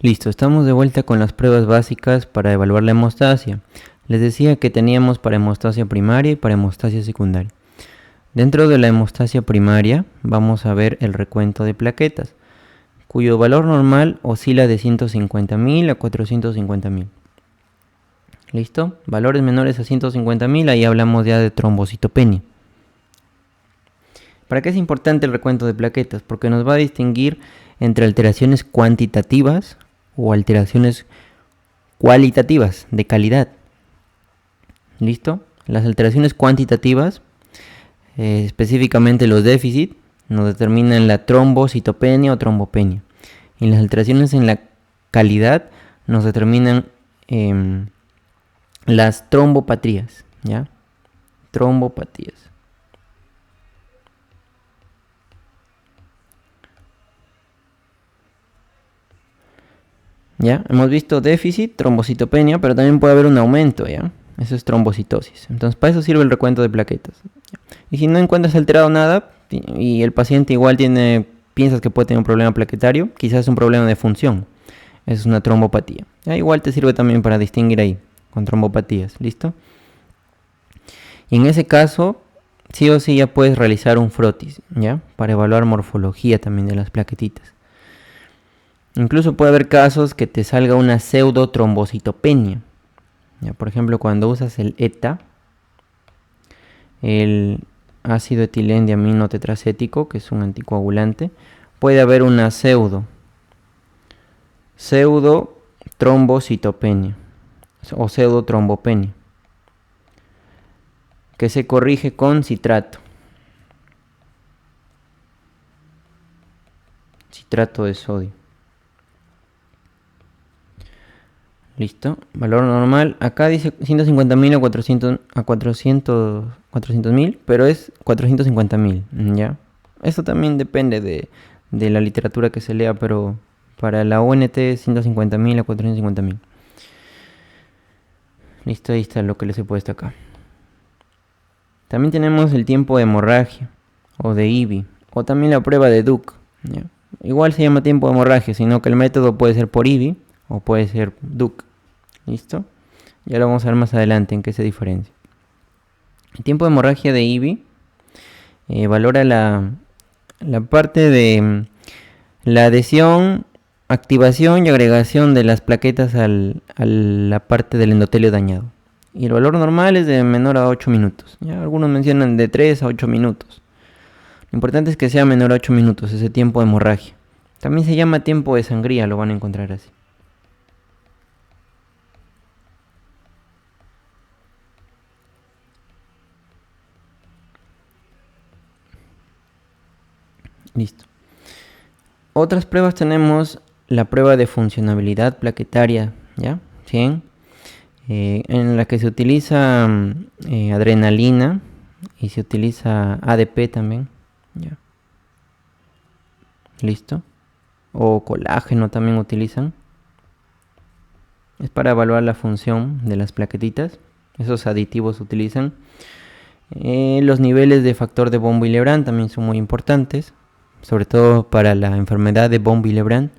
Listo, estamos de vuelta con las pruebas básicas para evaluar la hemostasia. Les decía que teníamos para hemostasia primaria y para hemostasia secundaria. Dentro de la hemostasia primaria vamos a ver el recuento de plaquetas, cuyo valor normal oscila de 150.000 a 450.000. ¿Listo? Valores menores a 150.000, ahí hablamos ya de trombocitopenia. ¿Para qué es importante el recuento de plaquetas? Porque nos va a distinguir entre alteraciones cuantitativas o alteraciones cualitativas de calidad. ¿Listo? Las alteraciones cuantitativas, específicamente los déficits, nos determinan la trombocitopenia o trombopenia. Y las alteraciones en la calidad nos determinan las trombopatías, ¿ya? Trombopatías. ¿Ya? Hemos visto déficit, trombocitopenia, pero también puede haber un aumento, ¿ya? Eso es trombocitosis. Entonces, para eso sirve el recuento de plaquetas. Y si no encuentras alterado nada y el paciente igual piensas que puede tener un problema plaquetario, quizás es un problema de función. Eso es una trombopatía. ¿Ya? Igual te sirve también para distinguir ahí con trombopatías. ¿Listo? Y en ese caso, sí o sí ya puedes realizar un frotis, ¿ya? Para evaluar morfología también de las plaquetitas. Incluso puede haber casos que te salga una pseudotrombocitopenia. ¿Ya? Por ejemplo, cuando usas el ETA, el ácido etilendiamino tetracético, que es un anticoagulante, puede haber una pseudotrombocitopenia o pseudotrombopenia, que se corrige con citrato de sodio. Listo, valor normal. Acá dice 150.000 a 400.000, pero es 450.000, ¿ya? Esto también depende de la literatura que se lea, pero para la ONT es 150.000 a 450.000. Listo, ahí está lo que les he puesto acá. También tenemos el tiempo de hemorragia, o de IBI, o también la prueba de Duke, ¿ya? Igual se llama tiempo de hemorragia, sino que el método puede ser por IBI o puede ser Duke. ¿Listo? Ya lo vamos a ver más adelante en qué se diferencia. El tiempo de hemorragia de IBI valora la parte de la adhesión, activación y agregación de las plaquetas a la parte del endotelio dañado. Y el valor normal es de menor a 8 minutos. ¿Ya? Algunos mencionan de 3 a 8 minutos. Lo importante es que sea menor a 8 minutos ese tiempo de hemorragia. También se llama tiempo de sangría, lo van a encontrar así. Listo. Otras pruebas tenemos la prueba de funcionabilidad plaquetaria, ¿ya? ¿Sí? En la que se utiliza adrenalina y se utiliza ADP también, ¿ya? Listo. O colágeno también utilizan. Es para evaluar la función de las plaquetitas. Esos aditivos se utilizan. Los niveles de factor de von Willebrand también son muy importantes, sobre todo para la enfermedad de von Willebrand.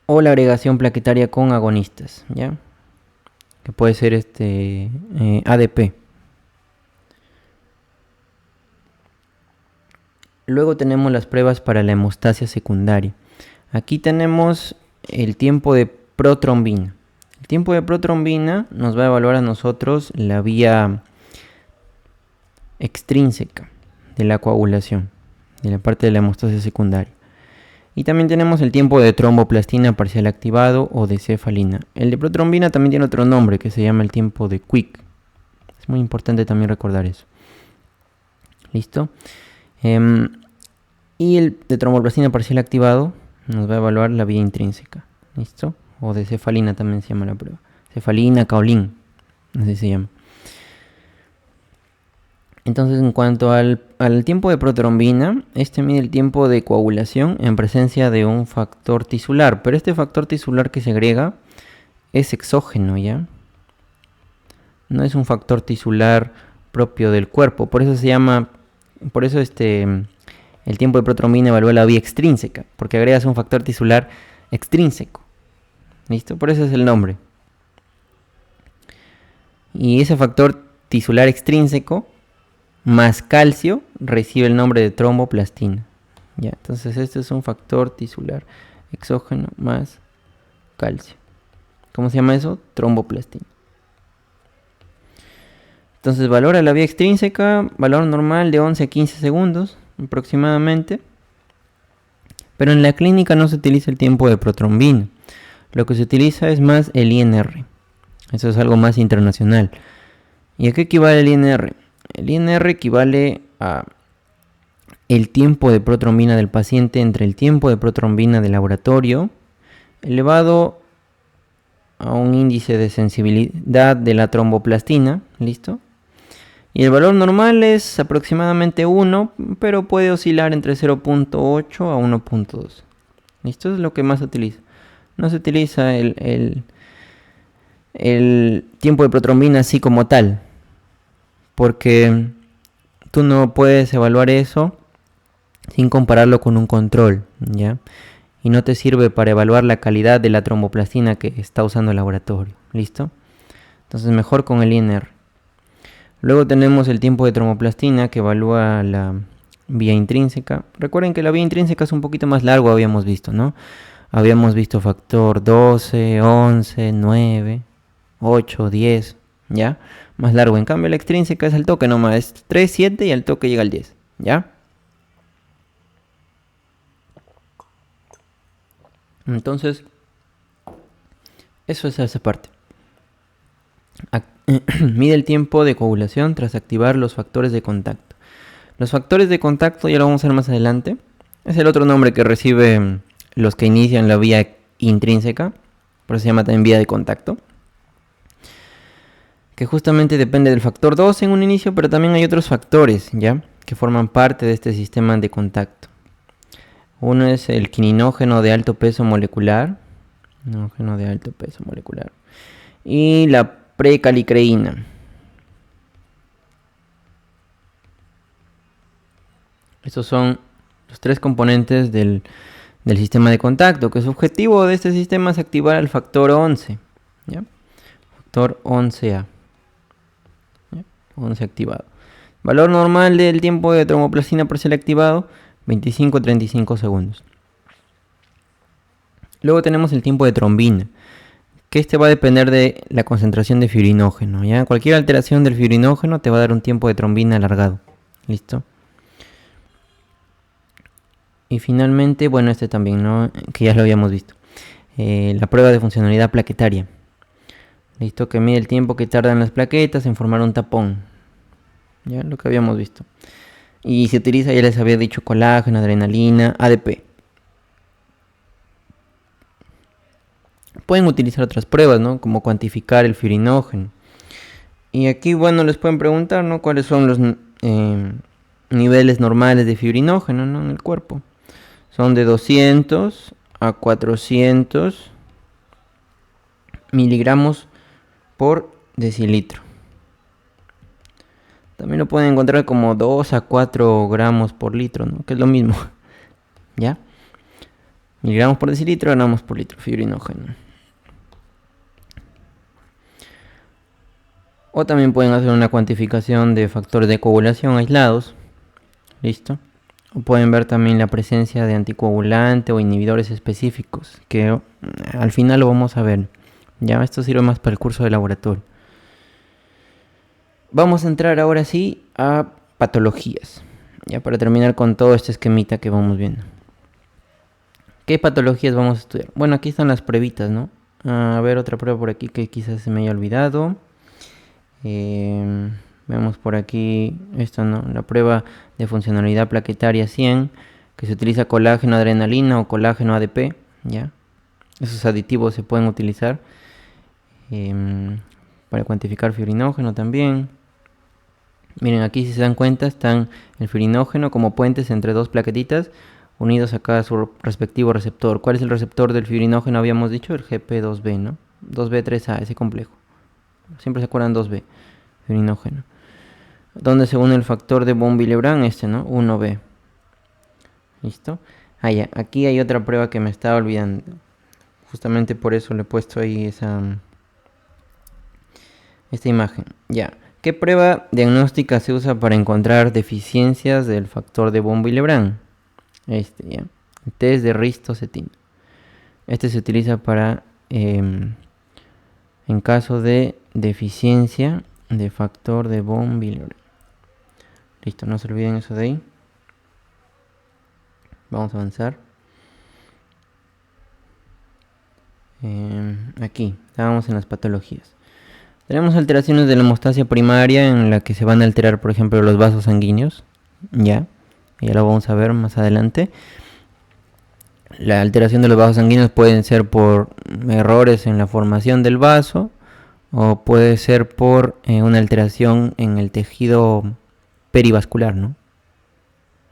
O la agregación plaquetaria con agonistas, ¿ya? Que puede ser ADP. Luego tenemos las pruebas para la hemostasia secundaria. Aquí tenemos el tiempo de protrombina. El tiempo de protrombina nos va a evaluar a nosotros la vía extrínseca de la coagulación, de la parte de la hemostasia secundaria. Y también tenemos el tiempo de tromboplastina parcial activado o de cefalina. El de protrombina también tiene otro nombre que se llama el tiempo de Quick. Es muy importante también recordar eso. ¿Listo? Y el de tromboplastina parcial activado nos va a evaluar la vía intrínseca. ¿Listo? O de cefalina también se llama la prueba. Cefalina, Kaolin, así se llama. Entonces, en cuanto al tiempo de protrombina, este mide el tiempo de coagulación en presencia de un factor tisular. Pero este factor tisular que se agrega es exógeno, ¿ya? No es un factor tisular propio del cuerpo. Por eso se llama, el tiempo de protrombina evalúa la vía extrínseca, porque agregas un factor tisular extrínseco. ¿Listo? Por eso es el nombre. Y ese factor tisular extrínseco más calcio recibe el nombre de tromboplastina. Ya, entonces este es un factor tisular exógeno más calcio. ¿Cómo se llama eso? Tromboplastina. Entonces valora la vía extrínseca, valor normal de 11 a 15 segundos aproximadamente. Pero en la clínica no se utiliza el tiempo de protrombina. Lo que se utiliza es más el INR. Eso es algo más internacional. ¿Y a qué equivale el INR? El INR equivale a el tiempo de protrombina del paciente entre el tiempo de protrombina del laboratorio elevado a un índice de sensibilidad de la tromboplastina, ¿listo? Y el valor normal es aproximadamente 1, pero puede oscilar entre 0.8 a 1.2. ¿Listo? Es lo que más se utiliza. No se utiliza el tiempo de protrombina así como tal, porque tú no puedes evaluar eso sin compararlo con un control, ¿ya? Y no te sirve para evaluar la calidad de la tromboplastina que está usando el laboratorio, ¿listo? Entonces mejor con el INR. Luego tenemos el tiempo de tromboplastina que evalúa la vía intrínseca. Recuerden que la vía intrínseca es un poquito más largo, habíamos visto, ¿no? Habíamos visto factor 12, 11, 9, 8, 10, ¿ya? Más largo. En cambio la extrínseca es al toque nomás, es 3, 7 y al toque llega al 10, ¿ya? Entonces, eso es esa parte. Mide el tiempo de coagulación tras activar los factores de contacto. Los factores de contacto ya lo vamos a ver más adelante. Es el otro nombre que recibe los que inician la vía intrínseca. Por eso se llama también vía de contacto. Que justamente depende del factor 2 en un inicio, pero también hay otros factores, ¿ya? Que forman parte de este sistema de contacto. Uno es el quininógeno de alto peso molecular. Quininógeno de alto peso molecular. Y la precalicreína. Estos son los tres componentes del sistema de contacto, que su objetivo de este sistema es activar el factor 11, ¿ya? Factor 11A, ¿ya? 11 activado. Valor normal del tiempo de tromboplastina parcial activado, 25 a 35 segundos. Luego tenemos el tiempo de trombina, que este va a depender de la concentración de fibrinógeno, ¿ya? Cualquier alteración del fibrinógeno te va a dar un tiempo de trombina alargado. ¿Listo? Y finalmente, bueno, este también, ¿no? Que ya lo habíamos visto. La prueba de funcionalidad plaquetaria. ¿Listo? Que mide el tiempo que tardan las plaquetas en formar un tapón. Ya lo que habíamos visto. Y se utiliza, ya les había dicho, colágeno, adrenalina, ADP. Pueden utilizar otras pruebas, ¿no? Como cuantificar el fibrinógeno. Y aquí, bueno, les pueden preguntar, ¿no? ¿Cuáles son los niveles normales de fibrinógeno, ¿no? En el cuerpo? Son de 200 a 400 miligramos por decilitro. También lo pueden encontrar como 2 a 4 gramos por litro, ¿no? Que es lo mismo. ¿Ya? Miligramos por decilitro, gramos por litro, fibrinógeno. O también pueden hacer una cuantificación de factores de coagulación aislados. ¿Listo? O pueden ver también la presencia de anticoagulante o inhibidores específicos, que al final lo vamos a ver. Ya, esto sirve más para el curso de laboratorio. Vamos a entrar ahora sí a patologías, ya para terminar con todo este esquemita que vamos viendo. ¿Qué patologías vamos a estudiar? Bueno, aquí están las pruebitas, ¿no? A ver, otra prueba por aquí que quizás se me haya olvidado. Vemos por aquí esto, ¿no? La prueba de funcionalidad plaquetaria 100, que se utiliza colágeno adrenalina o colágeno ADP, ¿ya? Esos aditivos se pueden utilizar para cuantificar fibrinógeno también. Miren, aquí si se dan cuenta están el fibrinógeno como puentes entre dos plaquetitas unidos acá a su respectivo receptor. ¿Cuál es el receptor del fibrinógeno? Habíamos dicho el GP2B, ¿no? 2B3A, ese complejo. Siempre se acuerdan 2B, fibrinógeno. Donde se une el factor de von Willebrand, ¿no? 1B. ¿Listo? Ah, ya, aquí hay otra prueba que me estaba olvidando. Justamente por eso le he puesto ahí esta imagen. Ya. ¿Qué prueba diagnóstica se usa para encontrar deficiencias del factor de Von-Willebrand? Ya. El test de Risto-Cetin. Este se utiliza para, en caso de deficiencia de factor de Von-Willebrand. Listo, no se olviden eso de ahí. Vamos a avanzar. Aquí, estábamos en las patologías. Tenemos alteraciones de la hemostasia primaria en la que se van a alterar, por ejemplo, los vasos sanguíneos. Ya lo vamos a ver más adelante. La alteración de los vasos sanguíneos pueden ser por errores en la formación del vaso o puede ser por una alteración en el tejido perivascular, ¿no?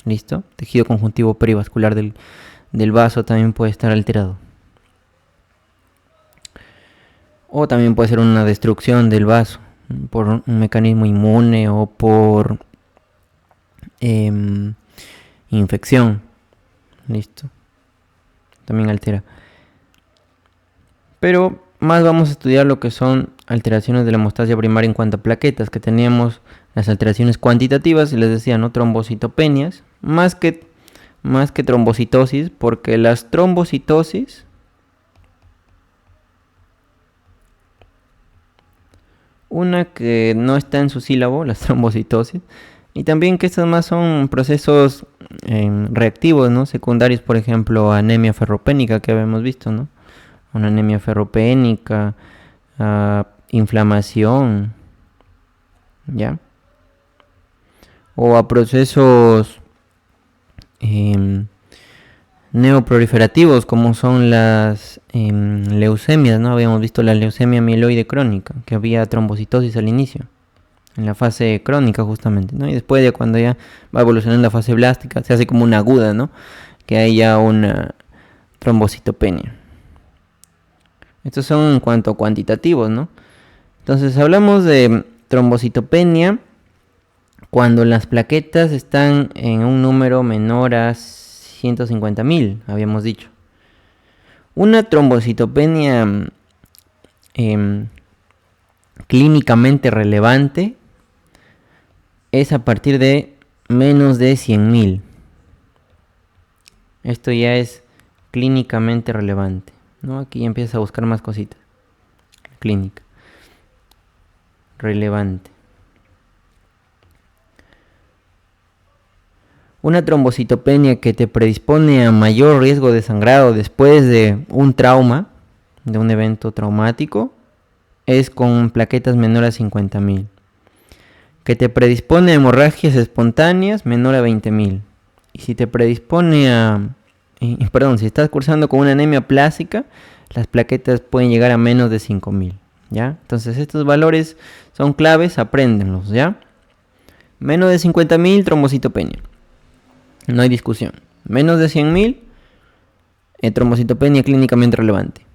¿Listo? Tejido conjuntivo perivascular del vaso también puede estar alterado. O también puede ser una destrucción del vaso por un mecanismo inmune o por infección. Listo. También altera. Pero más vamos a estudiar lo que son alteraciones de la hemostasia primaria en cuanto a plaquetas, que teníamos las alteraciones cuantitativas, y les decía, ¿no? Trombocitopenias, más que trombocitosis, porque las trombocitosis una que no está en su sílabo, las trombocitosis, y también que estas más son procesos reactivos, ¿no? Secundarios, por ejemplo, anemia ferropénica que habíamos visto, ¿no? Una anemia ferropénica, inflamación, ¿ya? O a procesos neoproliferativos como son las leucemias, ¿no? Habíamos visto la leucemia mieloide crónica, que había trombocitosis al inicio, en la fase crónica justamente, ¿no? Y después de cuando ya va evolucionando la fase blástica, se hace como una aguda, ¿no? Que hay ya una trombocitopenia. Estos son en cuanto a cuantitativos, ¿no? Entonces hablamos de trombocitopenia cuando las plaquetas están en un número menor a 150.000, habíamos dicho. Una trombocitopenia clínicamente relevante es a partir de menos de 100.000. Esto ya es clínicamente relevante, ¿no? Aquí ya empiezas a buscar más cositas. Clínica. Relevante. Una trombocitopenia que te predispone a mayor riesgo de sangrado después de un trauma, de un evento traumático, es con plaquetas menores a 50.000. Que te predispone a hemorragias espontáneas menor a 20.000. Y si te predispone si estás cursando con una anemia plástica, las plaquetas pueden llegar a menos de 5.000, ¿ya? Entonces estos valores son claves, apréndenlos, ¿ya? Menos de 50.000, trombocitopenia. No hay discusión. Menos de 100.000, trombocitopenia clínicamente relevante.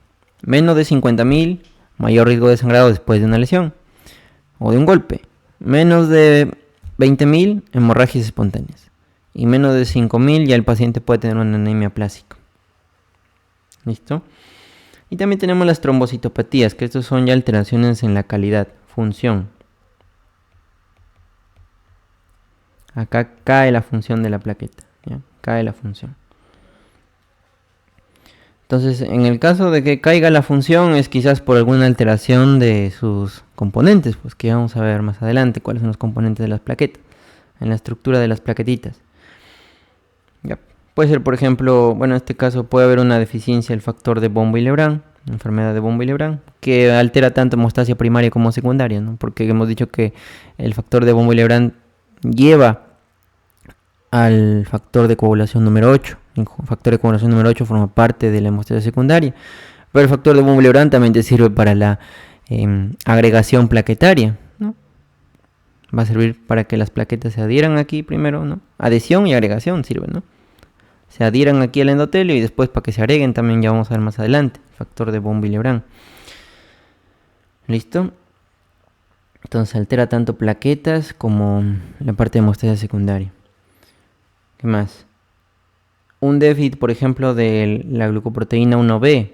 Menos de 50.000, mayor riesgo de sangrado después de una lesión o de un golpe. Menos de 20.000, hemorragias espontáneas. Y menos de 5.000 ya el paciente puede tener una anemia plástica. ¿Listo? Y también tenemos las trombocitopatías, que estos son ya alteraciones en la calidad, función. Acá cae la función de la plaqueta, ¿ya? Cae la función. Entonces, en el caso de que caiga la función, es quizás por alguna alteración de sus componentes, pues que vamos a ver más adelante cuáles son los componentes de las plaquetas, en la estructura de las plaquetitas. Ya. Puede ser, por ejemplo, en este caso puede haber una deficiencia del factor de von Willebrand, enfermedad de von Willebrand, que altera tanto hemostasia primaria como secundaria, ¿no? Porque hemos dicho que el factor de von Willebrand lleva al factor de coagulación número 8. El factor de coagulación número 8 forma parte de la hemostasia secundaria. Pero el factor de von Willebrand también te sirve para la agregación plaquetaria, ¿no? Va a servir para que las plaquetas se adhieran aquí primero, ¿no? Adhesión y agregación sirven, ¿no? Se adhieran aquí al endotelio y después para que se agreguen también, ya vamos a ver más adelante, el factor de von Willebrand. ¿Listo? Entonces altera tanto plaquetas como la parte de hemostasia secundaria. ¿Qué más? un déficit, por ejemplo, de la glucoproteína 1B.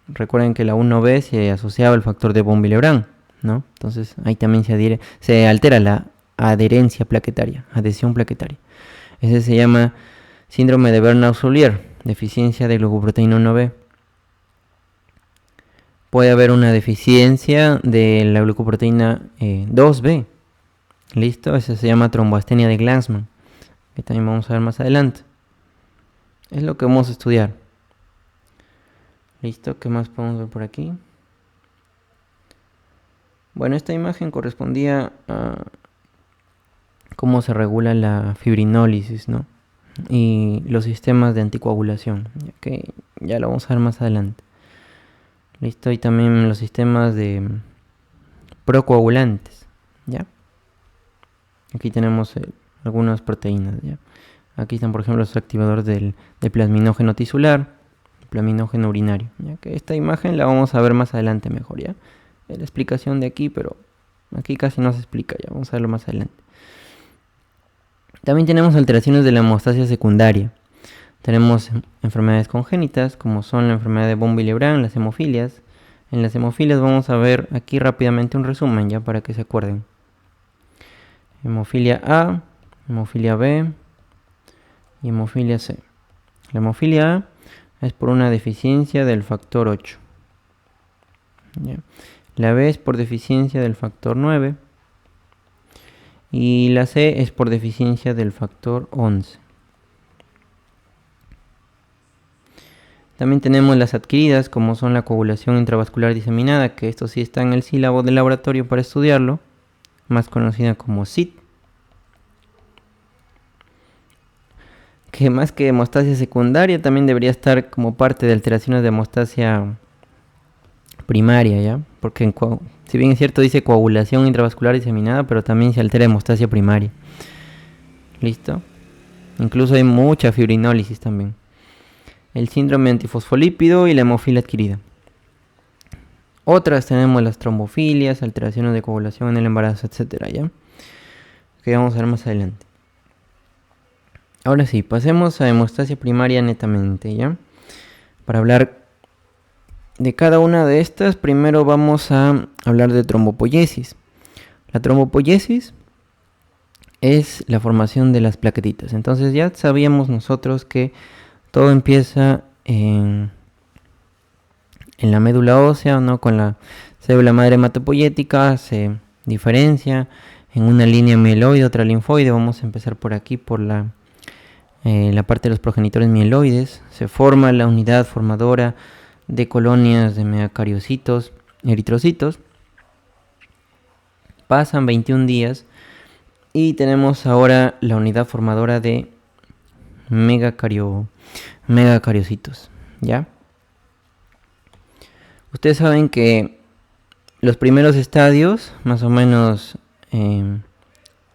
Recuerden que la 1B se asociaba al factor de von Willebrand, ¿no? Entonces ahí también se altera la adherencia plaquetaria, adhesión plaquetaria. Ese se llama síndrome de Bernard-Soulier, deficiencia de glucoproteína 1B. Puede haber una deficiencia de la glucoproteína 2B. ¿Listo? Eso se llama tromboastenia de Glanzmann, que también vamos a ver más adelante. Es lo que vamos a estudiar. ¿Listo? ¿Qué más podemos ver por aquí? Bueno, esta imagen correspondía a cómo se regula la fibrinólisis, ¿no? Y los sistemas de anticoagulación, que ya lo vamos a ver más adelante. ¿Listo? Y también los sistemas de procoagulantes, ¿ya? Aquí tenemos algunas proteínas, ¿ya? Aquí están, por ejemplo, los activadores del plasminógeno tisular, plasminógeno urinario, ¿ya? Que esta imagen la vamos a ver más adelante mejor, ¿ya? La explicación de aquí, pero aquí casi no se explica, ya vamos a verlo más adelante. También tenemos alteraciones de la hemostasia secundaria. Tenemos enfermedades congénitas, como son la enfermedad de von Willebrand, las hemofilias. En las hemofilias vamos a ver aquí rápidamente un resumen, ya para que se acuerden. Hemofilia A, hemofilia B y hemofilia C. La hemofilia A es por una deficiencia del factor 8. ¿Ya? La B es por deficiencia del factor 9. Y la C es por deficiencia del factor 11. También tenemos las adquiridas, como son la coagulación intravascular diseminada, que esto sí está en el sílabo del laboratorio para estudiarlo, más conocida como SID. Que más que hemostasia secundaria también debería estar como parte de alteraciones de hemostasia primaria, ¿ya? Porque si bien es cierto dice coagulación intravascular diseminada, pero también se altera hemostasia primaria. ¿Listo? Incluso hay mucha fibrinólisis también. El síndrome antifosfolípido y la hemofilia adquirida. Otras tenemos las trombofilias, alteraciones de coagulación en el embarazo, etcétera, ¿ya? Que vamos a ver más adelante. Ahora sí, pasemos a hemostasia primaria netamente, ¿ya? Para hablar de cada una de estas, primero vamos a hablar de trombopoiesis. La trombopoiesis es la formación de las plaquetitas. Entonces ya sabíamos nosotros que todo empieza en la médula ósea, ¿no? Con la célula madre hematopoyética, se diferencia en una línea mieloide, otra linfoide. Vamos a empezar por aquí, por la parte de los progenitores mieloides. Se forma la unidad formadora de colonias de megacariocitos, eritrocitos. Pasan 21 días y tenemos ahora la unidad formadora de megacariocitos, ¿ya? Ustedes saben que los primeros estadios, más o menos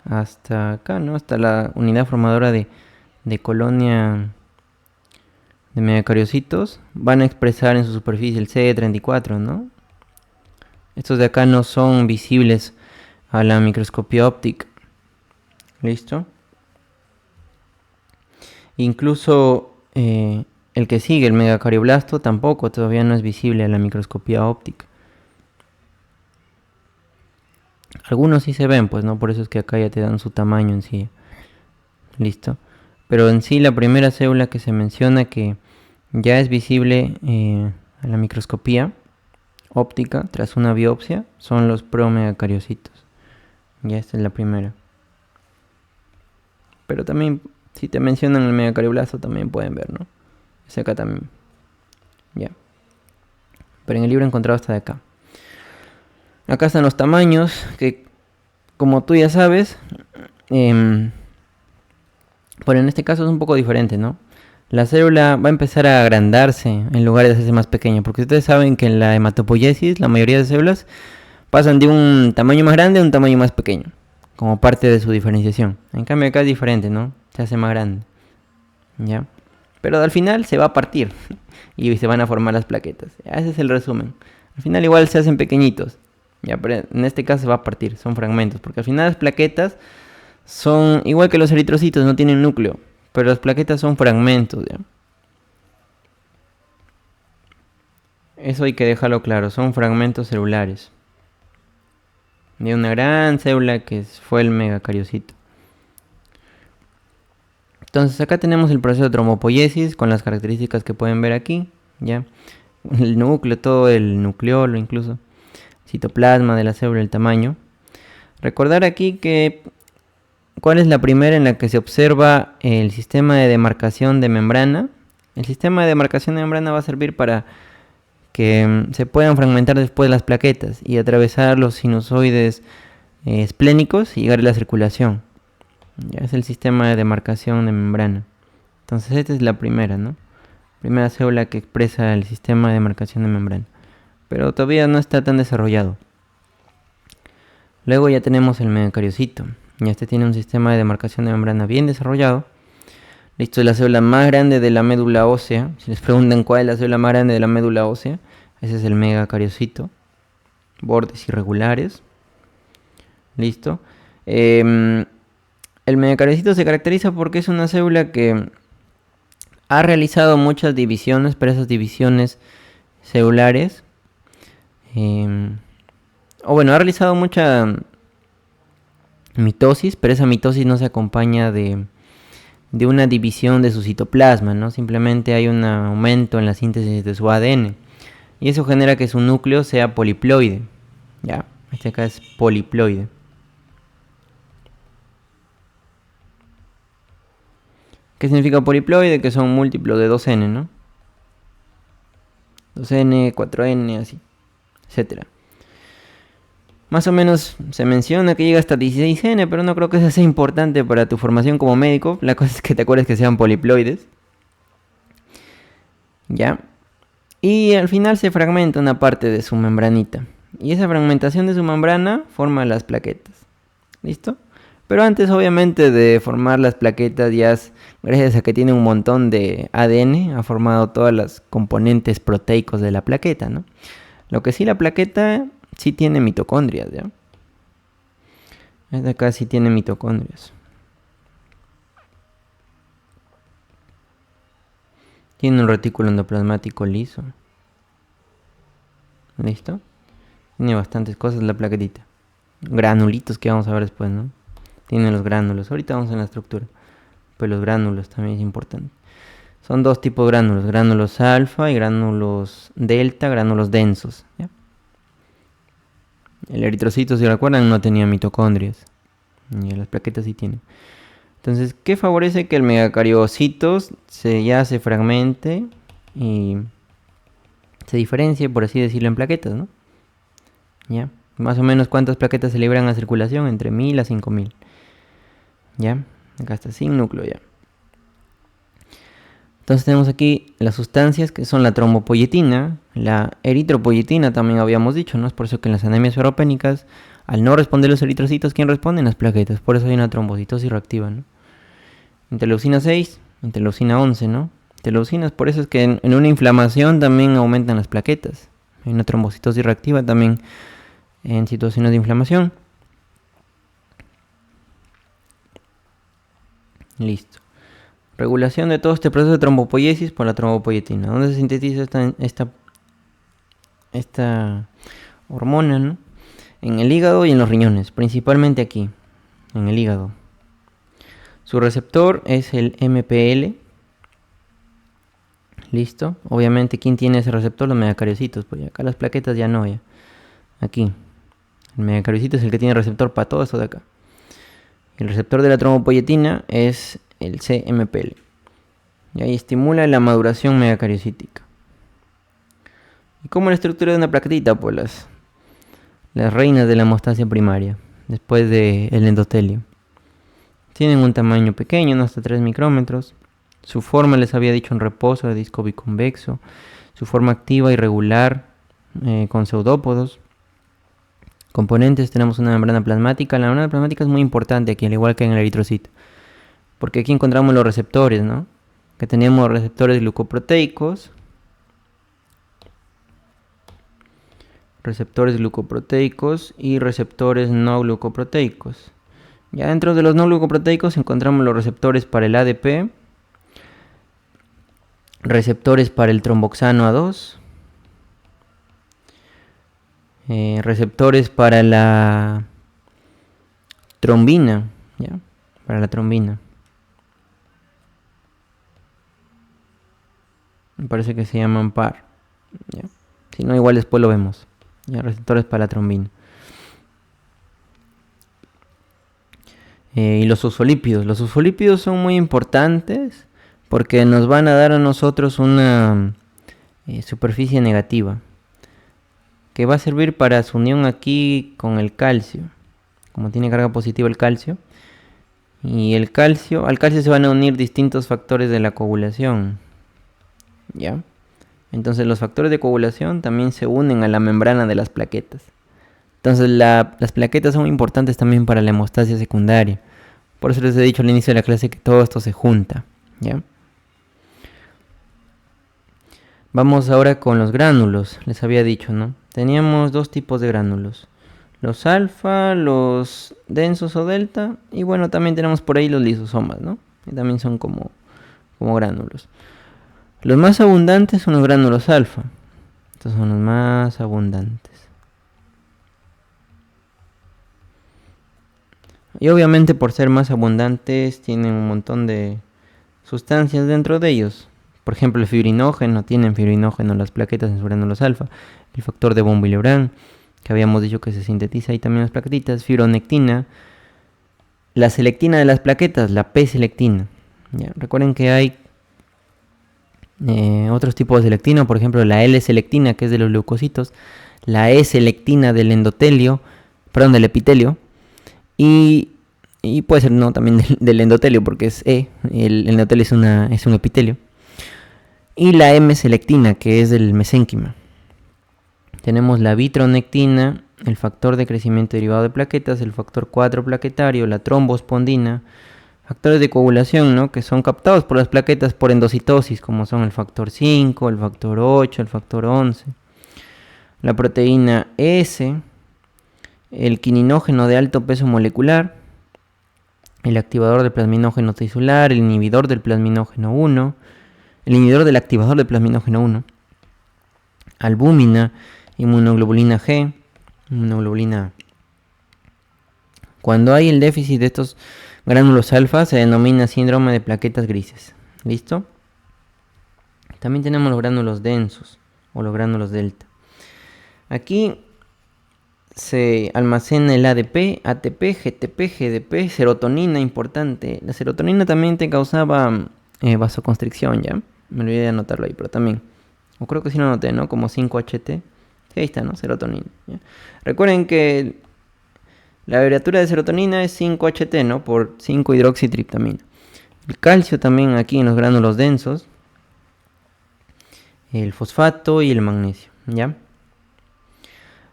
hasta acá, ¿no? Hasta la unidad formadora de colonia de megacariocitos, van a expresar en su superficie el CD34, ¿no? Estos de acá no son visibles a la microscopía óptica. ¿Listo? Incluso el que sigue, el megacardioblasto, tampoco todavía no es visible a la microscopía óptica. Algunos sí se ven, pues, ¿no? Por eso es que acá ya te dan su tamaño en sí. ¿Listo? Pero en sí la primera célula que se menciona que ya es visible a la microscopía óptica tras una biopsia son los promegacariocitos. Ya esta es la primera. Pero también, si te mencionan el megacardioblasto, también pueden ver, ¿no? Es acá también. Ya. Pero en el libro he encontrado hasta de acá. Acá están los tamaños, que como tú ya sabes, pero en este caso es un poco diferente, ¿no? La célula va a empezar a agrandarse en lugar de hacerse más pequeña, porque ustedes saben que en la hematopoiesis la mayoría de células pasan de un tamaño más grande a un tamaño más pequeño, como parte de su diferenciación. En cambio acá es diferente, ¿no? Se hace más grande, ¿ya? Pero al final se va a partir y se van a formar las plaquetas. Ese es el resumen. Al final igual se hacen pequeñitos, ¿ya? Pero en este caso se va a partir, son fragmentos, porque al final las plaquetas son igual que los eritrocitos, no tienen núcleo. pero las plaquetas son fragmentos, ¿ya? Eso hay que dejarlo claro, son fragmentos celulares de una gran célula que fue el megacariocito. Entonces acá tenemos el proceso de trombopoiesis con las características que pueden ver aquí, ¿ya? El núcleo, todo el nucleolo incluso, citoplasma de la célula, el tamaño. Recordar aquí que ¿cuál es la primera en la que se observa el sistema de demarcación de membrana? El sistema de demarcación de membrana va a servir para que se puedan fragmentar después las plaquetas y atravesar los sinusoides esplénicos y llegar a la circulación. Ya es el sistema de demarcación de membrana. Entonces esta es la primera, ¿no? Primera célula que expresa el sistema de demarcación de membrana. Pero todavía no está tan desarrollado. Luego ya tenemos el megacariocito. Y este tiene un sistema de demarcación de membrana bien desarrollado. Listo, es la célula más grande de la médula ósea. Si les preguntan cuál es la célula más grande de la médula ósea, ese es el megacariocito. Bordes irregulares. Listo. El megacariocito se caracteriza porque es una célula que ha realizado muchas divisiones, pero esas divisiones celulares, ha realizado mucha mitosis, pero esa mitosis no se acompaña de una división de su citoplasma, ¿no? Simplemente hay un aumento en la síntesis de su ADN. Y eso genera que su núcleo sea poliploide. Ya, este acá es poliploide. ¿Qué significa poliploide? Que son múltiplos de 2n, ¿no? 2n, 4n, así, etcétera. Más o menos se menciona que llega hasta 16n, pero no creo que eso sea importante para tu formación como médico. La cosa es que te acuerdes que sean poliploides. ¿Ya? Y al final se fragmenta una parte de su membranita. Y esa fragmentación de su membrana forma las plaquetas. ¿Listo? Pero antes, obviamente, de formar las plaquetas, gracias a que tiene un montón de ADN, ha formado todas las componentes proteicos de la plaqueta, ¿no? Lo que sí, la plaqueta sí tiene mitocondrias, ¿ya? Esta acá sí tiene mitocondrias. Tiene un retículo endoplasmático liso. ¿Listo? Tiene bastantes cosas la plaquetita. Granulitos que vamos a ver después, ¿no? Tiene los gránulos. Ahorita vamos en la estructura. Pues los gránulos también es importante. Son dos tipos de gránulos. Gránulos alfa y gránulos delta, gránulos densos, ¿ya? El eritrocito, si recuerdan, no tenía mitocondrias. Y las plaquetas sí tienen. Entonces, ¿qué favorece que el megacariocito ya se fragmente y se diferencie, por así decirlo, en plaquetas, ¿no? ¿Ya? Más o menos, ¿cuántas plaquetas se liberan a circulación? Entre 1000 a 5000. ¿Ya? Acá está sin núcleo ya. Entonces tenemos aquí las sustancias que son la trombopoyetina, la eritropoyetina también habíamos dicho, ¿no? Es por eso que en las anemias ferropénicas, al no responder los eritrocitos, ¿quién responde? Las plaquetas. Por eso hay una trombocitosis reactiva, ¿no? Interleucina 6, interleucina 11, ¿no? Interleucinas, por eso es que en una inflamación también aumentan las plaquetas. Hay una trombocitosis reactiva también en situaciones de inflamación. Listo. Regulación de todo este proceso de trombopoiesis por la trombopoyetina. ¿Dónde se sintetiza esta hormona, ¿no? En el hígado y en los riñones, principalmente aquí, en el hígado. Su receptor es el MPL. Listo. Obviamente, ¿quién tiene ese receptor? Los megacariocitos. Pues acá las plaquetas ya no, ya. Aquí. El megacariocito es el que tiene receptor para todo esto de acá. El receptor de la trombopoyetina es el CMPL. Y ahí estimula la maduración megacariocítica. ¿Y cómo es la estructura de una plaquetita? Pues las reinas de la hemostasia primaria, después del endotelio. Tienen un tamaño pequeño, no hasta 3 micrómetros. Su forma, les había dicho, en reposo, de disco biconvexo. Su forma activa, irregular, con pseudópodos. Componentes, tenemos una membrana plasmática. La membrana plasmática es muy importante aquí, al igual que en el eritrocito. Porque aquí encontramos los receptores, ¿no? Que tenemos receptores glucoproteicos. Receptores glucoproteicos y receptores no glucoproteicos. Ya dentro de los no glucoproteicos encontramos los receptores para el ADP, receptores para el tromboxano A2, receptores para la trombina, ¿ya? Para la trombina. Me parece que se llaman PAR, ¿ya? Si no, igual después lo vemos, ¿ya? Receptores para la trombina. Y los fosfolípidos. Los fosfolípidos son muy importantes porque nos van a dar a nosotros una superficie negativa que va a servir para su unión aquí con el calcio. Como tiene carga positiva el calcio. Y el calcio, al calcio se van a unir distintos factores de la coagulación, ¿ya? Entonces los factores de coagulación también se unen a la membrana de las plaquetas. Entonces las plaquetas son muy importantes también para la hemostasia secundaria. Por eso les he dicho al inicio de la clase que todo esto se junta, ¿ya? Vamos ahora con los gránulos. Les había dicho, ¿no? Teníamos dos tipos de gránulos. Los alfa, los densos o delta. Y bueno, también tenemos por ahí los lisosomas, ¿no? Que también son como gránulos. Los más abundantes son los gránulos alfa. Estos son los más abundantes. Y obviamente por ser más abundantes tienen un montón de sustancias dentro de ellos. Por ejemplo, el fibrinógeno, tienen fibrinógeno las plaquetas en sus gránulos alfa. El factor de von Willebrand, que habíamos dicho que se sintetiza ahí también en las plaquetitas. Fibronectina. La selectina de las plaquetas, la P-selectina. ¿Ya? Recuerden que hay otros tipos de selectina, por ejemplo la L-selectina, que es de los leucocitos. La E-selectina del endotelio, perdón, del epitelio. Y puede ser no también del endotelio, porque es E, el endotelio es un epitelio. Y la M-selectina, que es del mesénquima. Tenemos la vitronectina, el factor de crecimiento derivado de plaquetas, el factor 4 plaquetario, la trombospondina, factores de coagulación, ¿no? Que son captados por las plaquetas por endocitosis, como son el factor 5, el factor 8, el factor 11. La proteína S, el quininógeno de alto peso molecular, el activador del plasminógeno tisular, el inhibidor del plasminógeno 1, el inhibidor del activador del plasminógeno 1, albúmina, inmunoglobulina G, inmunoglobulina. Cuando hay el déficit de estos gránulos alfa se denomina síndrome de plaquetas grises. ¿Listo? También tenemos los gránulos densos o los gránulos delta. Aquí se almacena el ADP, ATP, GTP, GDP, serotonina, importante. La serotonina también te causaba vasoconstricción, ¿ya? Me olvidé de anotarlo ahí, pero también. O creo que sí lo anoté, ¿no? Como 5-HT. Sí, ahí está, ¿no? Serotonina. ¿Ya? Recuerden que la abreviatura de serotonina es 5-HT, ¿no? Por 5-hidroxitriptamina. El calcio también aquí en los gránulos densos. El fosfato y el magnesio, ¿ya?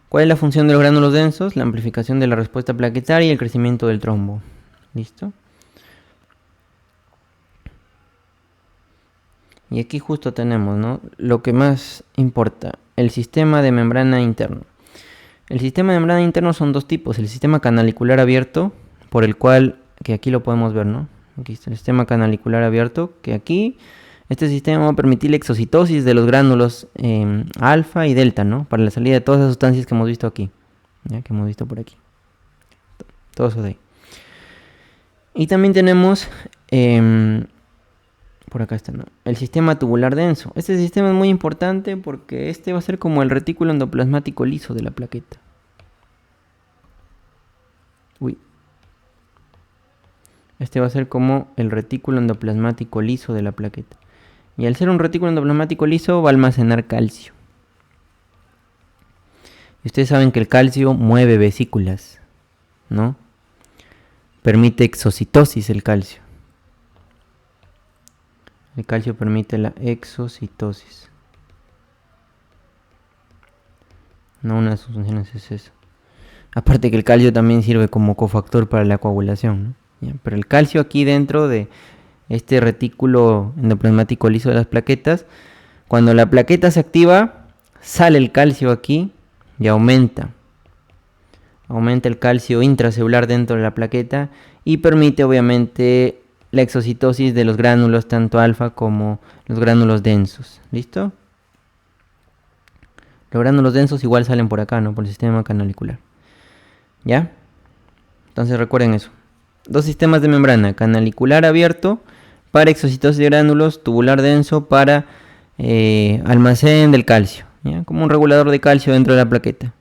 ¿Cuál es la función de los gránulos densos? La amplificación de la respuesta plaquetaria y el crecimiento del trombo. ¿Listo? Y aquí justo tenemos, ¿no? Lo que más importa, el sistema de membrana interno. El sistema de membrana interno son dos tipos. El sistema canalicular abierto, por el cual, que aquí lo podemos ver, ¿no? Aquí está el sistema canalicular abierto, que aquí, este sistema va a permitir la exocitosis de los gránulos alfa y delta, ¿no? Para la salida de todas las sustancias que hemos visto aquí, ¿ya? Que hemos visto por aquí. Todo eso de ahí. Y también tenemos... por acá está, ¿no? El sistema tubular denso. Este sistema es muy importante porque este va a ser como el retículo endoplasmático liso de la plaqueta. Este va a ser como el retículo endoplasmático liso de la plaqueta. Y al ser un retículo endoplasmático liso va a almacenar calcio. Y ustedes saben que el calcio mueve vesículas, ¿no? Permite exocitosis el calcio. El calcio permite la exocitosis. No, una de sus funciones es eso. Aparte que el calcio también sirve como cofactor para la coagulación, ¿no? ¿Ya? Pero el calcio aquí dentro de este retículo endoplasmático liso de las plaquetas, cuando la plaqueta se activa, sale el calcio aquí y aumenta. Aumenta el calcio intracelular dentro de la plaqueta y permite obviamente la exocitosis de los gránulos tanto alfa como los gránulos densos. ¿Listo? Los gránulos densos igual salen por acá, ¿no? Por el sistema canalicular. ¿Ya? Entonces recuerden eso. Dos sistemas de membrana, canalicular abierto para exocitosis de gránulos, tubular denso para almacén del calcio, ¿ya? Como un regulador de calcio dentro de la plaqueta.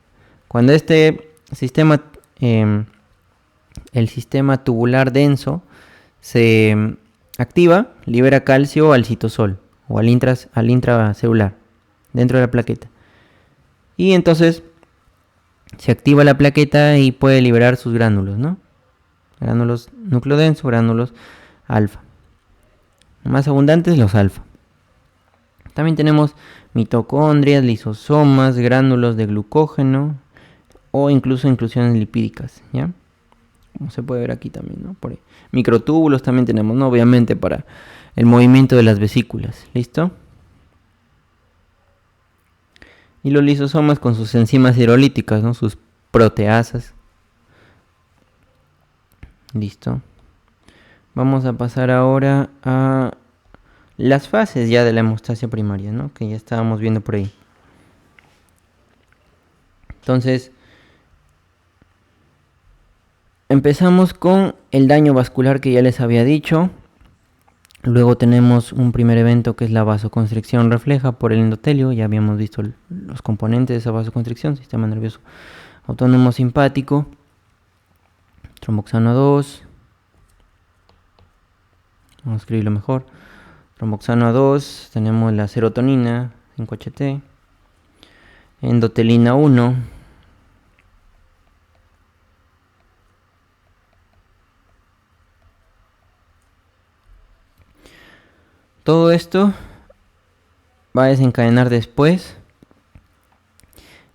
Cuando este sistema, el sistema tubular denso, se activa, libera calcio al citosol o al intracelular dentro de la plaqueta. Y entonces se activa la plaqueta y puede liberar sus gránulos, ¿no? Gránulos núcleo denso, gránulos alfa. Más abundantes los alfa. También tenemos mitocondrias, lisosomas, gránulos de glucógeno o incluso inclusiones lipídicas, ¿ya? Como se puede ver aquí también, ¿no? Por ahí. Microtúbulos también tenemos, ¿no? Obviamente para el movimiento de las vesículas. ¿Listo? Y los lisosomas con sus enzimas hidrolíticas, ¿no? Sus proteasas. Listo. Vamos a pasar ahora a las fases ya de la hemostasia primaria, ¿no? Que ya estábamos viendo por ahí. Entonces, empezamos con el daño vascular que ya les había dicho. Luego tenemos un primer evento que es la vasoconstricción refleja por el endotelio. Ya habíamos visto los componentes de esa vasoconstricción. Sistema nervioso autónomo simpático. Tromboxano 2. Vamos a escribirlo mejor. Tromboxano 2. Tenemos la serotonina 5-HT. Endotelina 1. Todo esto va a desencadenar después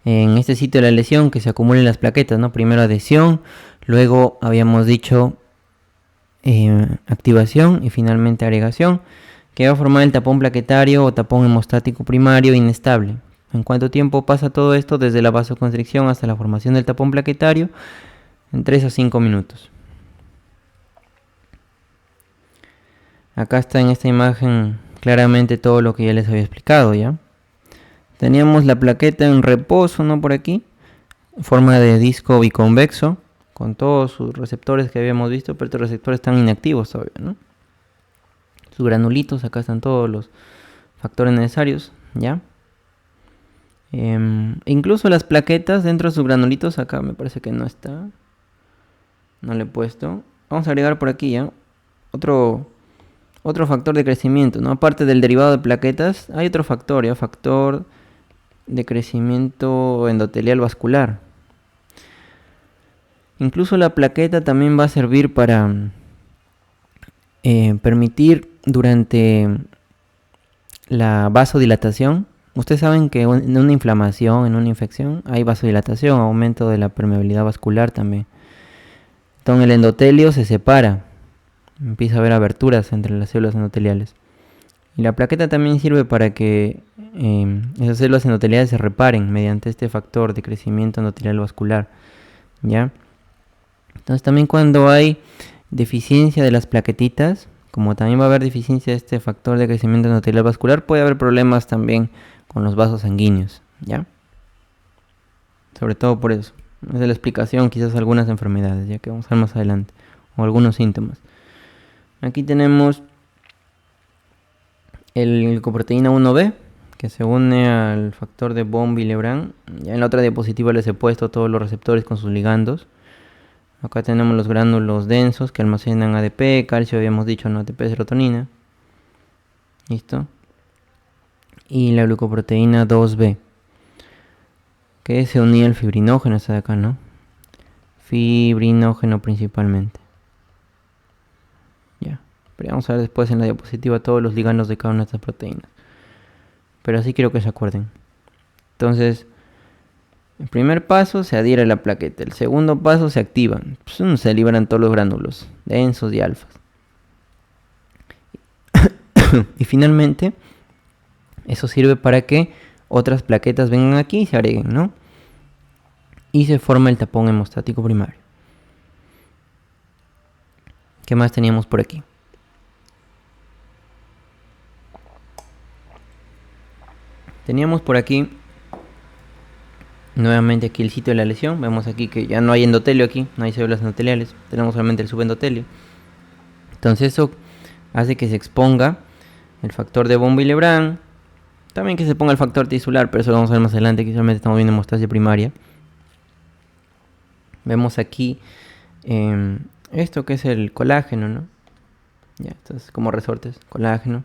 en este sitio de la lesión que se acumulen las plaquetas, ¿no? Primero adhesión, luego habíamos dicho activación y finalmente agregación, que va a formar el tapón plaquetario o tapón hemostático primario inestable. ¿En cuánto tiempo pasa todo esto? Desde la vasoconstricción hasta la formación del tapón plaquetario, en 3 a 5 minutos. Acá está en esta imagen claramente todo lo que ya les había explicado, ¿ya? Teníamos la plaqueta en reposo, ¿no? Por aquí, en forma de disco biconvexo, con todos sus receptores que habíamos visto, pero estos receptores están inactivos todavía, ¿no? Sus granulitos, acá están todos los factores necesarios, ¿ya? Incluso las plaquetas dentro de sus granulitos, acá me parece que no está. No le he puesto. Vamos a agregar por aquí, ¿ya? Otro factor de crecimiento, ¿no? Aparte del derivado de plaquetas, hay otro factor, ¿ya? Factor de crecimiento endotelial vascular. Incluso la plaqueta también va a servir para permitir durante la vasodilatación. Ustedes saben que en una inflamación, en una infección, hay vasodilatación, aumento de la permeabilidad vascular también. Entonces el endotelio se separa. Empieza a haber aberturas entre las células endoteliales. Y la plaqueta también sirve para que esas células endoteliales se reparen mediante este factor de crecimiento endotelial vascular, ¿ya? Entonces también cuando hay deficiencia de las plaquetitas, como también va a haber deficiencia de este factor de crecimiento endotelial vascular, puede haber problemas también con los vasos sanguíneos, ¿ya? Sobre todo por eso. Es de la explicación quizás algunas enfermedades, ya que vamos a ver más adelante, o algunos síntomas. Aquí tenemos el glicoproteína 1B, que se une al factor de von Willebrand. Ya en la otra diapositiva les he puesto todos los receptores con sus ligandos. Acá tenemos los gránulos densos que almacenan ADP, calcio, habíamos dicho, no ATP, serotonina. ¿Listo? Y la glucoproteína 2B, que se unía al fibrinógeno, está de acá, ¿no? Fibrinógeno principalmente. Ya. Pero vamos a ver después en la diapositiva todos los ligandos de cada una de estas proteínas. Pero así quiero que se acuerden. Entonces, el primer paso se adhiere a la plaqueta. El segundo paso se activan. Se liberan todos los gránulos densos y alfas. Y finalmente, eso sirve para que otras plaquetas vengan aquí y se agreguen, ¿no? Y se forma el tapón hemostático primario. ¿Qué más teníamos por aquí? Teníamos por aquí nuevamente aquí el sitio de la lesión. Vemos aquí que ya no hay endotelio aquí, no hay células endoteliales, tenemos solamente el subendotelio. Entonces eso hace que se exponga el factor de von Willebrand, también que se ponga el factor tisular, pero eso lo vamos a ver más adelante, que solamente estamos viendo hemostasia primaria. Vemos aquí esto que es el colágeno, ¿no? Ya, esto es como resortes, colágeno.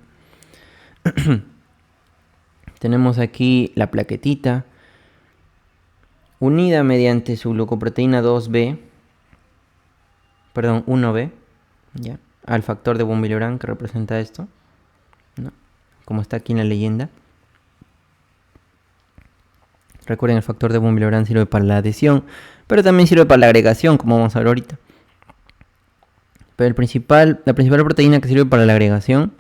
Tenemos aquí la plaquetita, unida mediante su glucoproteína 2B, perdón, 1B, ya, al factor de von Willebrand que representa esto, ¿no? Como está aquí en la leyenda. Recuerden, el factor de von Willebrand sirve para la adhesión, pero también sirve para la agregación, como vamos a ver ahorita. Pero la principal proteína que sirve para la agregación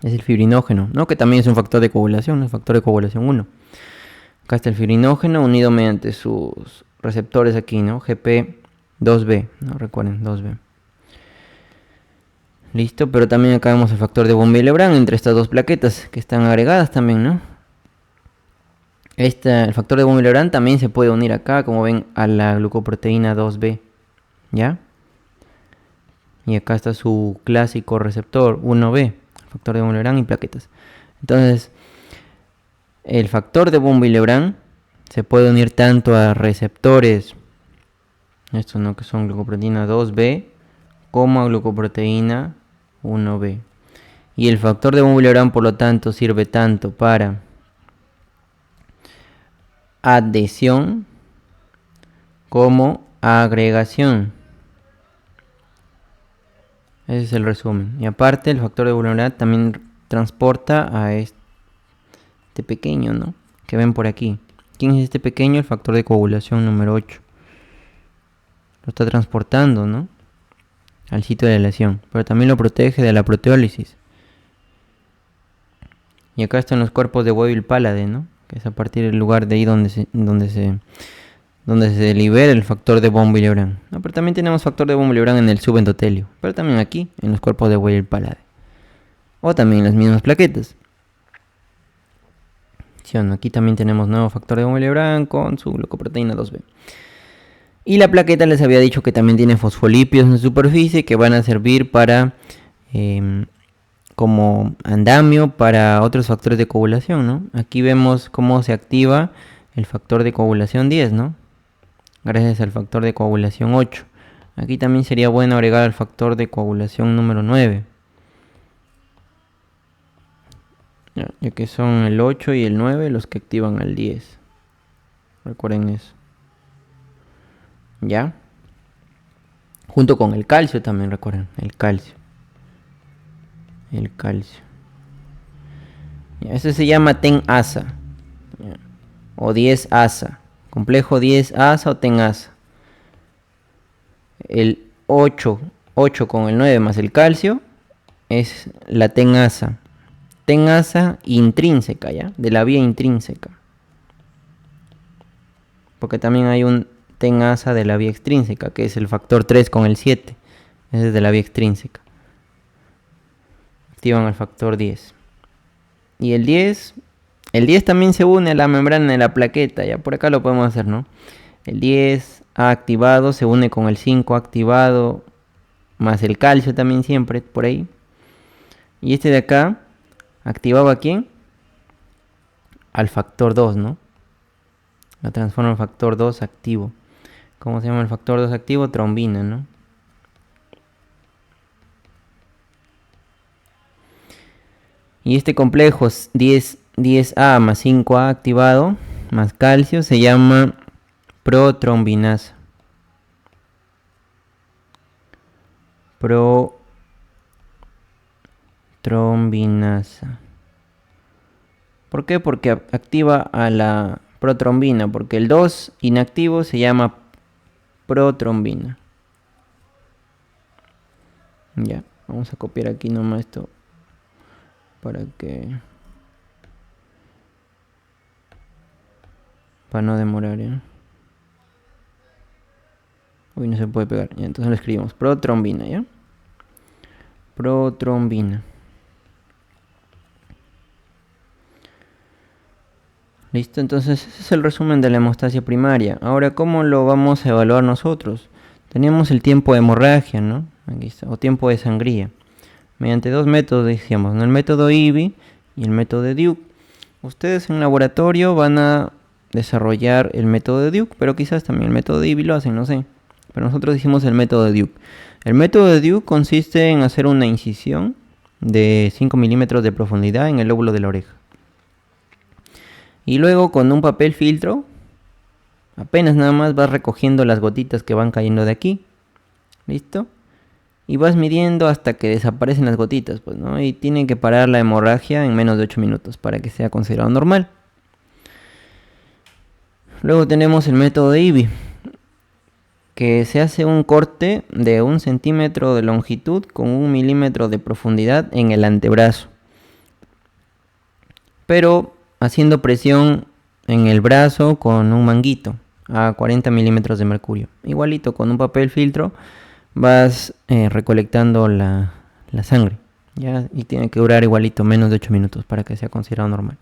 es el fibrinógeno, ¿no? Que también es un factor de coagulación, el factor de coagulación 1. Acá está el fibrinógeno unido mediante sus receptores aquí, ¿no? GP2B, ¿no? Recuerden, 2B. Listo, pero también acá vemos el factor de von Willebrand entre estas dos plaquetas que están agregadas también, ¿no? El factor de von Willebrand también se puede unir acá, como ven, a la glucoproteína 2B, ¿ya? Y acá está su clásico receptor 1B, factor de von Willebrand y plaquetas. Entonces, el factor de von Willebrand se puede unir tanto a receptores, estos no, que son glucoproteína 2B, como a glucoproteína 1B. Y el factor de von Willebrand, por lo tanto, sirve tanto para adhesión como agregación. Ese es el resumen. Y aparte, el factor de von Willebrand también transporta a este pequeño, ¿no? Que ven por aquí. ¿Quién es este pequeño? El factor de coagulación número 8. Lo está transportando, ¿no? Al sitio de la lesión. Pero también lo protege de la proteólisis. Y acá están los cuerpos de Weibel-Palade, ¿no? Que es a partir del lugar de ahí donde se libera el factor de von Willebrand, ¿no? Pero también tenemos factor de von Willebrand en el subendotelio, pero también aquí, en los cuerpos de Weibel-Palade. O también en las mismas plaquetas. ¿Sí o no? Aquí también tenemos nuevo factor de von Willebrand con su glucoproteína 2B. Y la plaqueta les había dicho que también tiene fosfolípidos en su superficie que van a servir para como andamio para otros factores de coagulación, ¿no? Aquí vemos cómo se activa el factor de coagulación 10, ¿no? Gracias al factor de coagulación 8. Aquí también sería bueno agregar al factor de coagulación número 9. Ya que son el 8 y el 9 los que activan al 10. Recuerden eso. ¿Ya? Junto con el calcio también, recuerden. El calcio. Eso se llama TEN-ASA. O 10-ASA. Complejo 10-ASA o TEN-ASA. El 8 con el 9 más el calcio es la TEN-ASA. TEN-ASA intrínseca, ¿ya? De la vía intrínseca. Porque también hay un TEN-ASA de la vía extrínseca, que es el factor 3 con el 7. Ese es de la vía extrínseca. Activan al factor 10. Y el 10 también se une a la membrana de la plaqueta. Ya por acá lo podemos hacer, ¿no? El 10 activado se une con el 5 activado, más el calcio también siempre por ahí. Y este de acá activaba ¿a quién? Al factor 2, ¿no? Lo transforma en factor 2 activo. ¿Cómo se llama el factor 2 activo? Trombina, ¿no? Y este complejo 10A más 5A activado, más calcio, se llama protrombinasa. Protrombinasa. ¿Por qué? Porque activa a la protrombina, porque el 2 inactivo se llama protrombina. Ya, vamos a copiar aquí nomás esto para no demorar, ¿ya? Uy, no se puede pegar. Ya, entonces lo escribimos protrombina, ¿ya? Protrombina. ¿Listo? Entonces ese es el resumen de la hemostasia primaria. Ahora, ¿cómo lo vamos a evaluar nosotros? Teníamos el tiempo de hemorragia, ¿no? Aquí está, o tiempo de sangría. Mediante dos métodos, decíamos, ¿no? El método IBI y el método de Duke. Ustedes en laboratorio van a desarrollar el método de Duke, pero quizás también el método de IBI lo hacen, no sé. Pero nosotros hicimos el método de Duke. El método de Duke consiste en hacer una incisión de 5 milímetros de profundidad en el lóbulo de la oreja. Y luego con un papel filtro, apenas nada más vas recogiendo las gotitas que van cayendo de aquí. ¿Listo? Y vas midiendo hasta que desaparecen las gotitas, pues, ¿no? Y tienen que parar la hemorragia en menos de 8 minutos para que sea considerado normal. Luego tenemos el método de IBI, que se hace un corte de 1 centímetro de longitud con 1 milímetro de profundidad en el antebrazo, pero haciendo presión en el brazo con un manguito a 40 milímetros de mercurio. Igualito con un papel filtro vas recolectando la sangre, ¿ya? Y tiene que durar igualito menos de 8 minutos para que sea considerado normal.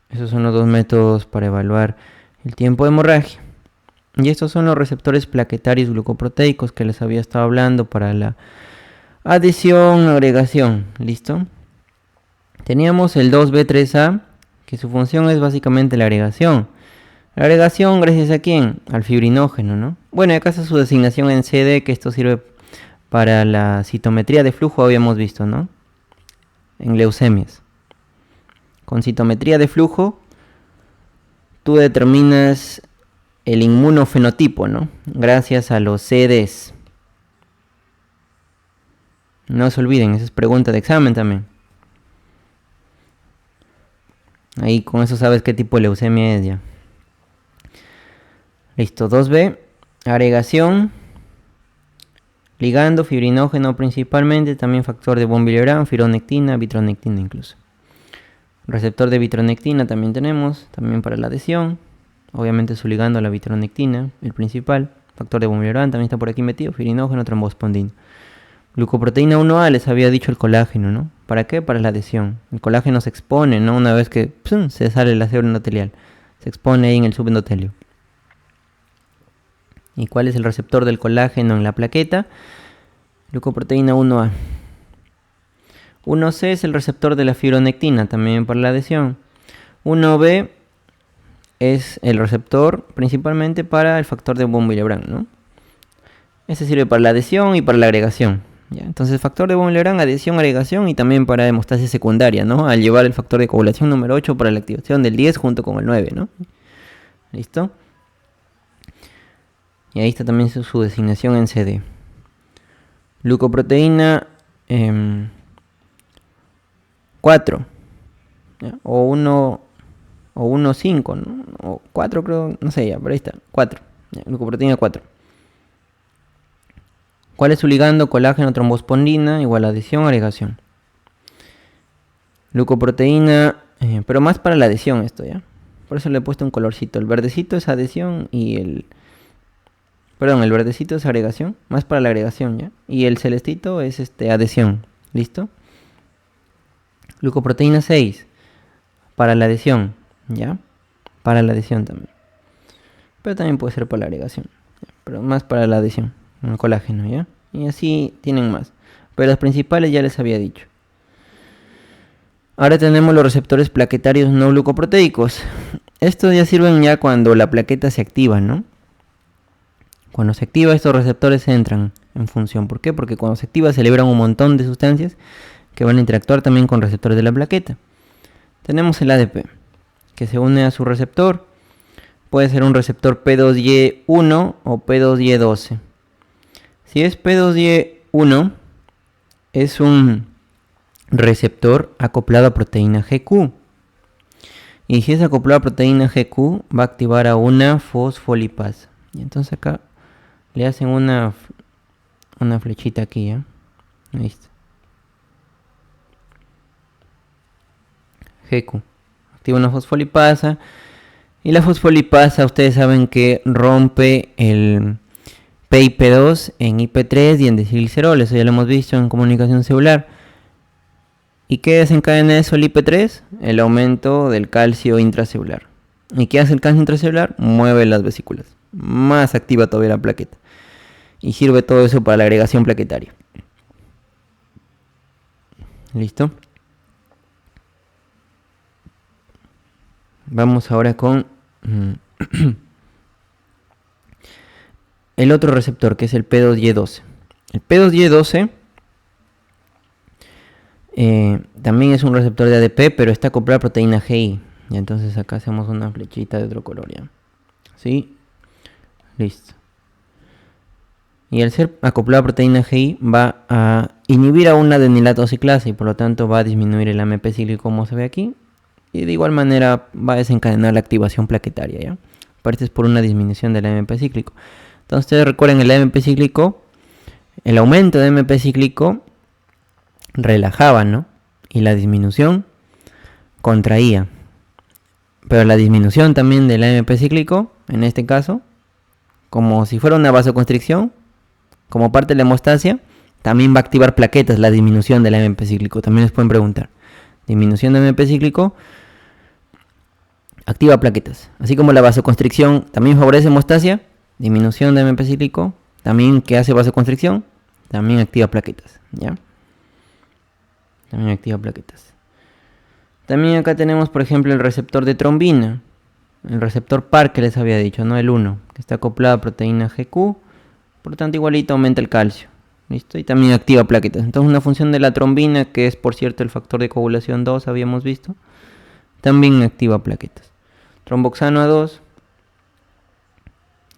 Esos son los dos métodos para evaluar el tiempo de hemorragia. Y estos son los receptores plaquetarios glucoproteicos que les había estado hablando para la adhesión, agregación. ¿Listo? Teníamos el 2B3A, que su función es básicamente la agregación. La agregación, ¿gracias a quién? Al fibrinógeno, ¿no? Bueno, acá está su designación en CD, que esto sirve para la citometría de flujo, habíamos visto, ¿no? En leucemias. Con citometría de flujo, tú determinas el inmunofenotipo, ¿no? Gracias a los CDs. No se olviden, esa es pregunta de examen también. Ahí con eso sabes qué tipo de leucemia es ya. Listo, 2B, agregación, ligando, fibrinógeno principalmente, también factor de von Willebrand, fibronectina, vitronectina incluso. Receptor de vitronectina también tenemos, también para la adhesión, obviamente su ligando a la vitronectina, el principal. Factor de von Willebrand también está por aquí metido, fibrinógeno, trombospondina. Glucoproteína 1A, les había dicho el colágeno, ¿no? ¿Para qué? Para la adhesión. El colágeno se expone, ¿no? Una vez que se sale el ácido endotelial, se expone ahí en el subendotelio. ¿Y cuál es el receptor del colágeno en la plaqueta? Glucoproteína 1A. 1C es el receptor de la fibronectina, también para la adhesión. 1B es el receptor principalmente para el factor de von Willebrand, ¿no? Este sirve para la adhesión y para la agregación. ¿Ya? Entonces, factor de von Willebrand, adhesión, agregación y también para hemostasia secundaria, ¿no? Al llevar el factor de coagulación número 8 para la activación del 10 junto con el 9, ¿no? ¿Listo? Y ahí está también su designación en CD. Glucoproteína 4, ¿ya? O 1 o 1,5, ¿no? O 4 creo, no sé ya, pero ahí está, 4. ¿Ya? Glucoproteína 4. ¿Cuál es su ligando? Colágeno, trombospondina, igual adhesión, agregación. Glucoproteína, pero más para la adhesión esto, ¿ya? Por eso le he puesto un colorcito. El verdecito es adhesión y el verdecito es agregación, más para la agregación, ¿ya? Y el celestito es adhesión, ¿listo? Glucoproteína 6, para la adhesión, ¿ya? Para la adhesión también. Pero también puede ser para la agregación, ¿ya? Pero más para la adhesión, el colágeno, ¿ya? Y así tienen más. Pero las principales ya les había dicho. Ahora tenemos los receptores plaquetarios no glucoproteicos. Estos ya sirven ya cuando la plaqueta se activa, ¿no? Cuando se activa, estos receptores entran en función. ¿Por qué? Porque cuando se activa se liberan un montón de sustancias que van a interactuar también con receptores de la plaqueta. Tenemos el ADP, que se une a su receptor. Puede ser un receptor P2Y1 o P2Y12. Si es P2Y1, es un receptor acoplado a proteína GQ. Y si es acoplado a proteína GQ, va a activar a una fosfolipasa. Y entonces acá le hacen una flechita aquí, ¿ya? Ahí está. GQ. Activa una fosfolipasa. Y la fosfolipasa, ustedes saben que rompe el PIP2 en IP3 y en desilglicerol. Eso ya lo hemos visto en comunicación celular. ¿Y qué desencadena eso el IP3? El aumento del calcio intracelular. ¿Y qué hace el calcio intracelular? Mueve las vesículas. Más activa todavía la plaqueta. Y sirve todo eso para la agregación plaquetaria. ¿Listo? Vamos ahora con el otro receptor, que es el P2Y12. El P2Y12 también es un receptor de ADP, pero está acoplado a proteína GI. Y entonces acá hacemos una flechita de otro color ya. ¿Sí? Listo. Y al ser acoplado a proteína GI va a inhibir a una adenilato ciclasa y por lo tanto va a disminuir el AMP cíclico como se ve aquí. Y de igual manera va a desencadenar la activación plaquetaria, ¿ya? Aparte es por una disminución del AMP cíclico. Entonces ustedes recuerden el AMP cíclico, el aumento de AMP cíclico relajaba, ¿no? Y la disminución contraía. Pero la disminución también del AMP cíclico, en este caso, como si fuera una vasoconstricción, como parte de la hemostasia, también va a activar plaquetas, la disminución del AMP cíclico. También les pueden preguntar. Disminución del AMP cíclico activa plaquetas. Así como la vasoconstricción también favorece hemostasia, disminución del AMP cíclico, también que hace vasoconstricción, también activa plaquetas, ¿ya? También activa plaquetas. También acá tenemos, por ejemplo, el receptor de trombina. El receptor PAR que les había dicho, ¿no? El 1, que está acoplado a proteína GQ. Por lo tanto, igualito aumenta el calcio. ¿Listo? Y también activa plaquetas. Entonces, una función de la trombina, que es, por cierto, el factor de coagulación 2, habíamos visto, también activa plaquetas. Tromboxano A2.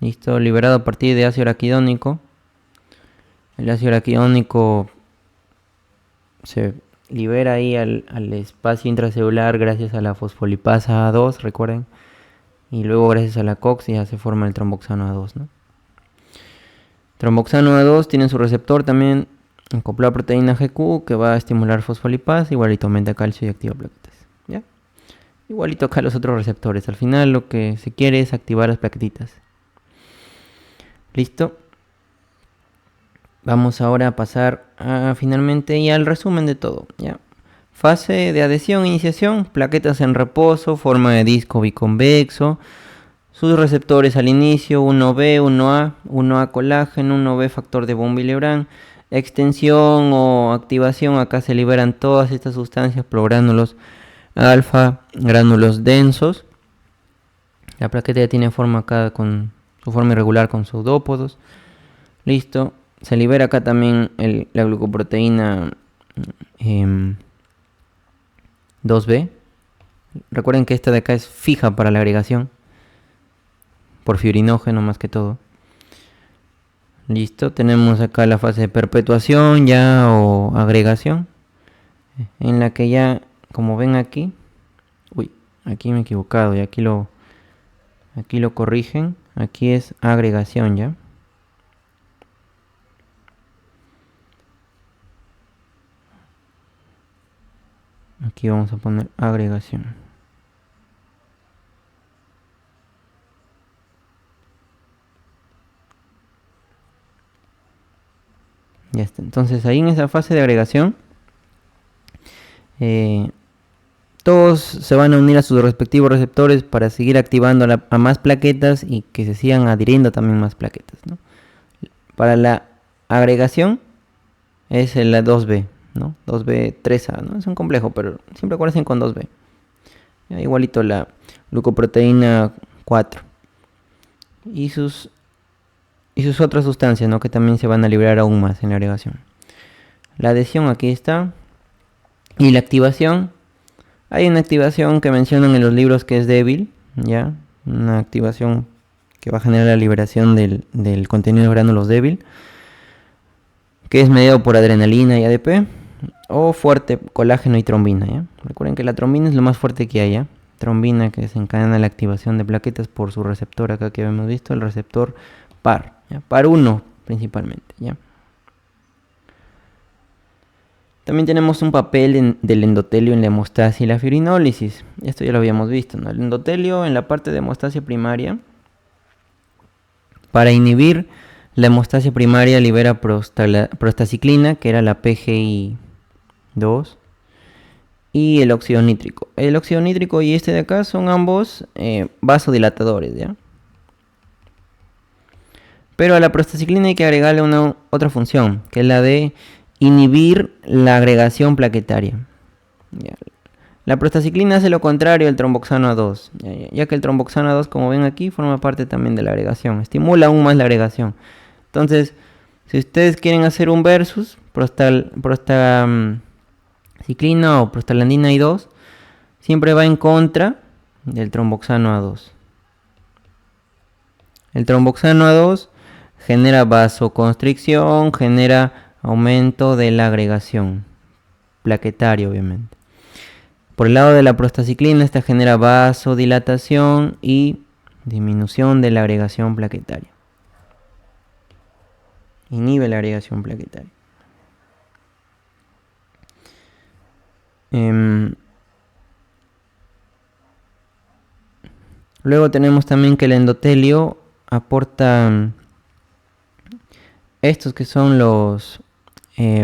¿Listo? Liberado a partir de ácido araquidónico. El ácido araquidónico se libera ahí al espacio intracelular gracias a la fosfolipasa A2, recuerden. Y luego gracias a la COX ya se forma el tromboxano A2, ¿no? Tromboxano A2 tiene su receptor también acoplado a proteína GQ que va a estimular fosfolipasa, igualito aumenta calcio y activa plaquetas, ¿ya? Igualito acá los otros receptores. Al final lo que se quiere es activar las plaquetitas. ¿Listo? Vamos ahora a pasar finalmente ya al resumen de todo, ¿ya? Fase de adhesión, iniciación, plaquetas en reposo, forma de disco biconvexo, sus receptores al inicio, 1B, 1A, 1A colágeno, 1B factor de von Willebrand, extensión o activación, acá se liberan todas estas sustancias, progránulos alfa, gránulos densos. La plaqueta ya tiene forma acá con su forma irregular con pseudópodos. Listo. Se libera acá también la glucoproteína 2B. Recuerden que esta de acá es fija para la agregación. Por fibrinógeno más que todo. Listo. Tenemos acá la fase de perpetuación ya o agregación. En la que ya, como ven aquí. Uy, aquí me he equivocado y aquí lo corrigen. Aquí es agregación ya. Aquí vamos a poner agregación. Ya está. Entonces ahí en esa fase de agregación, todos se van a unir a sus respectivos receptores para seguir activando a más plaquetas y que se sigan adhiriendo también más plaquetas, ¿no? Para la agregación es la 2B, ¿no? 2B 3A, ¿no? Es un complejo, pero siempre acuérdense con 2B. Ya, igualito la glucoproteína 4. Y sus otras sustancias, ¿no? Que también se van a liberar aún más en la agregación. La adhesión aquí está. Y la activación. Hay una activación que mencionan en los libros que es débil, ¿ya? Una activación que va a generar la liberación del contenido de gránulos débil, que es mediado por adrenalina y ADP, o fuerte colágeno y trombina, ¿ya? Recuerden que la trombina es lo más fuerte que hay, ¿ya? Trombina que desencadena la activación de plaquetas por su receptor acá que habíamos visto, el receptor PAR, ¿ya? PAR 1 principalmente, ¿ya? También tenemos un papel del endotelio en la hemostasia y la fibrinólisis. Esto ya lo habíamos visto, ¿no? El endotelio en la parte de hemostasia primaria, para inhibir la hemostasia primaria libera prostaciclina, que era la PGI2, y el óxido nítrico. El óxido nítrico y este de acá son ambos vasodilatadores, ¿ya? Pero a la prostaciclina hay que agregarle otra función, que es la de inhibir la agregación plaquetaria. ¿Ya? La prostaciclina hace lo contrario al tromboxano A2, ya que el tromboxano A2, como ven aquí, forma parte también de la agregación, estimula aún más la agregación. Entonces, si ustedes quieren hacer un versus, prostaciclina o prostaglandina I2, siempre va en contra del tromboxano A2. El tromboxano A2 genera vasoconstricción, genera aumento de la agregación plaquetaria, obviamente. Por el lado de la prostaciclina, esta genera vasodilatación y disminución de la agregación plaquetaria. Inhibe la agregación plaquetaria. Luego tenemos también que el endotelio aporta estos que son los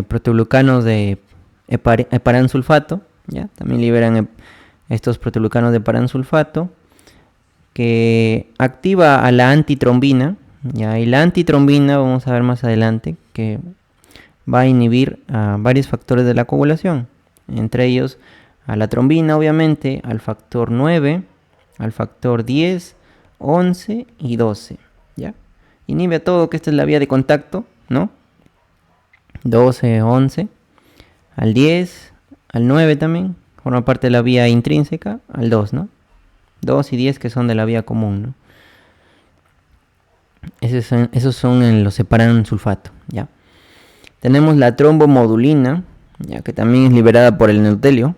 proteoglucanos de heparansulfato, ¿ya? También liberan estos proteoglucanos de heparansulfato que activa a la antitrombina, ¿ya? Y la antitrombina, vamos a ver más adelante, que va a inhibir a varios factores de la coagulación, entre ellos a la trombina, obviamente, al factor 9, al factor 10, 11 y 12, ¿ya? Inhibe a todo, que esta es la vía de contacto, ¿no? 12, 11, al 10, al 9 también, forma parte de la vía intrínseca, al 2, ¿no? 2 y 10 que son de la vía común, ¿no? Esos son en los heparansulfato, ¿ya? Tenemos la trombomodulina, ya que también es liberada por el endotelio,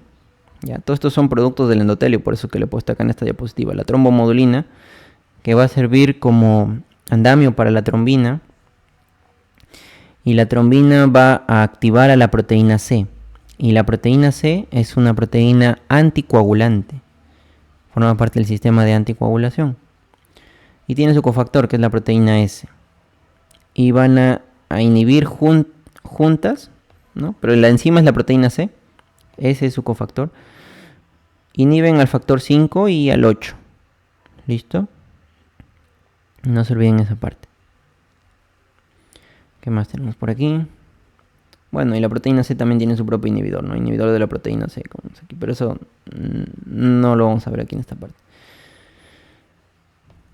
¿ya? Todos estos son productos del endotelio, por eso que le he puesto acá en esta diapositiva. La trombomodulina, que va a servir como andamio para la trombina, y la trombina va a activar a la proteína C. Y la proteína C es una proteína anticoagulante, forma parte del sistema de anticoagulación. Y tiene su cofactor, que es la proteína S. Y van a inhibir juntas, ¿no? Pero la enzima es la proteína C. Ese es su cofactor. Inhiben al factor 5 y al 8. ¿Listo? No se olviden esa parte. ¿Qué más tenemos por aquí? Bueno, y la proteína C también tiene su propio inhibidor, ¿no? Inhibidor de la proteína C, como aquí, pero eso no lo vamos a ver aquí en esta parte.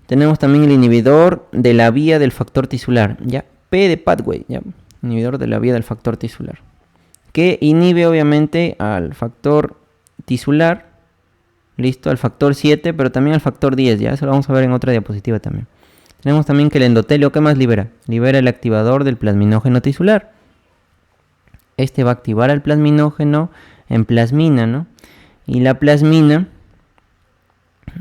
Tenemos también el inhibidor de la vía del factor tisular, ¿ya? P de pathway, ¿ya? Inhibidor de la vía del factor tisular, que inhibe obviamente al factor tisular, listo, al factor 7, pero también al factor 10, ¿ya? Eso lo vamos a ver en otra diapositiva también. Tenemos también que el endotelio, ¿qué más libera? Libera el activador del plasminógeno tisular. Este va a activar al plasminógeno en plasmina, ¿no? Y la plasmina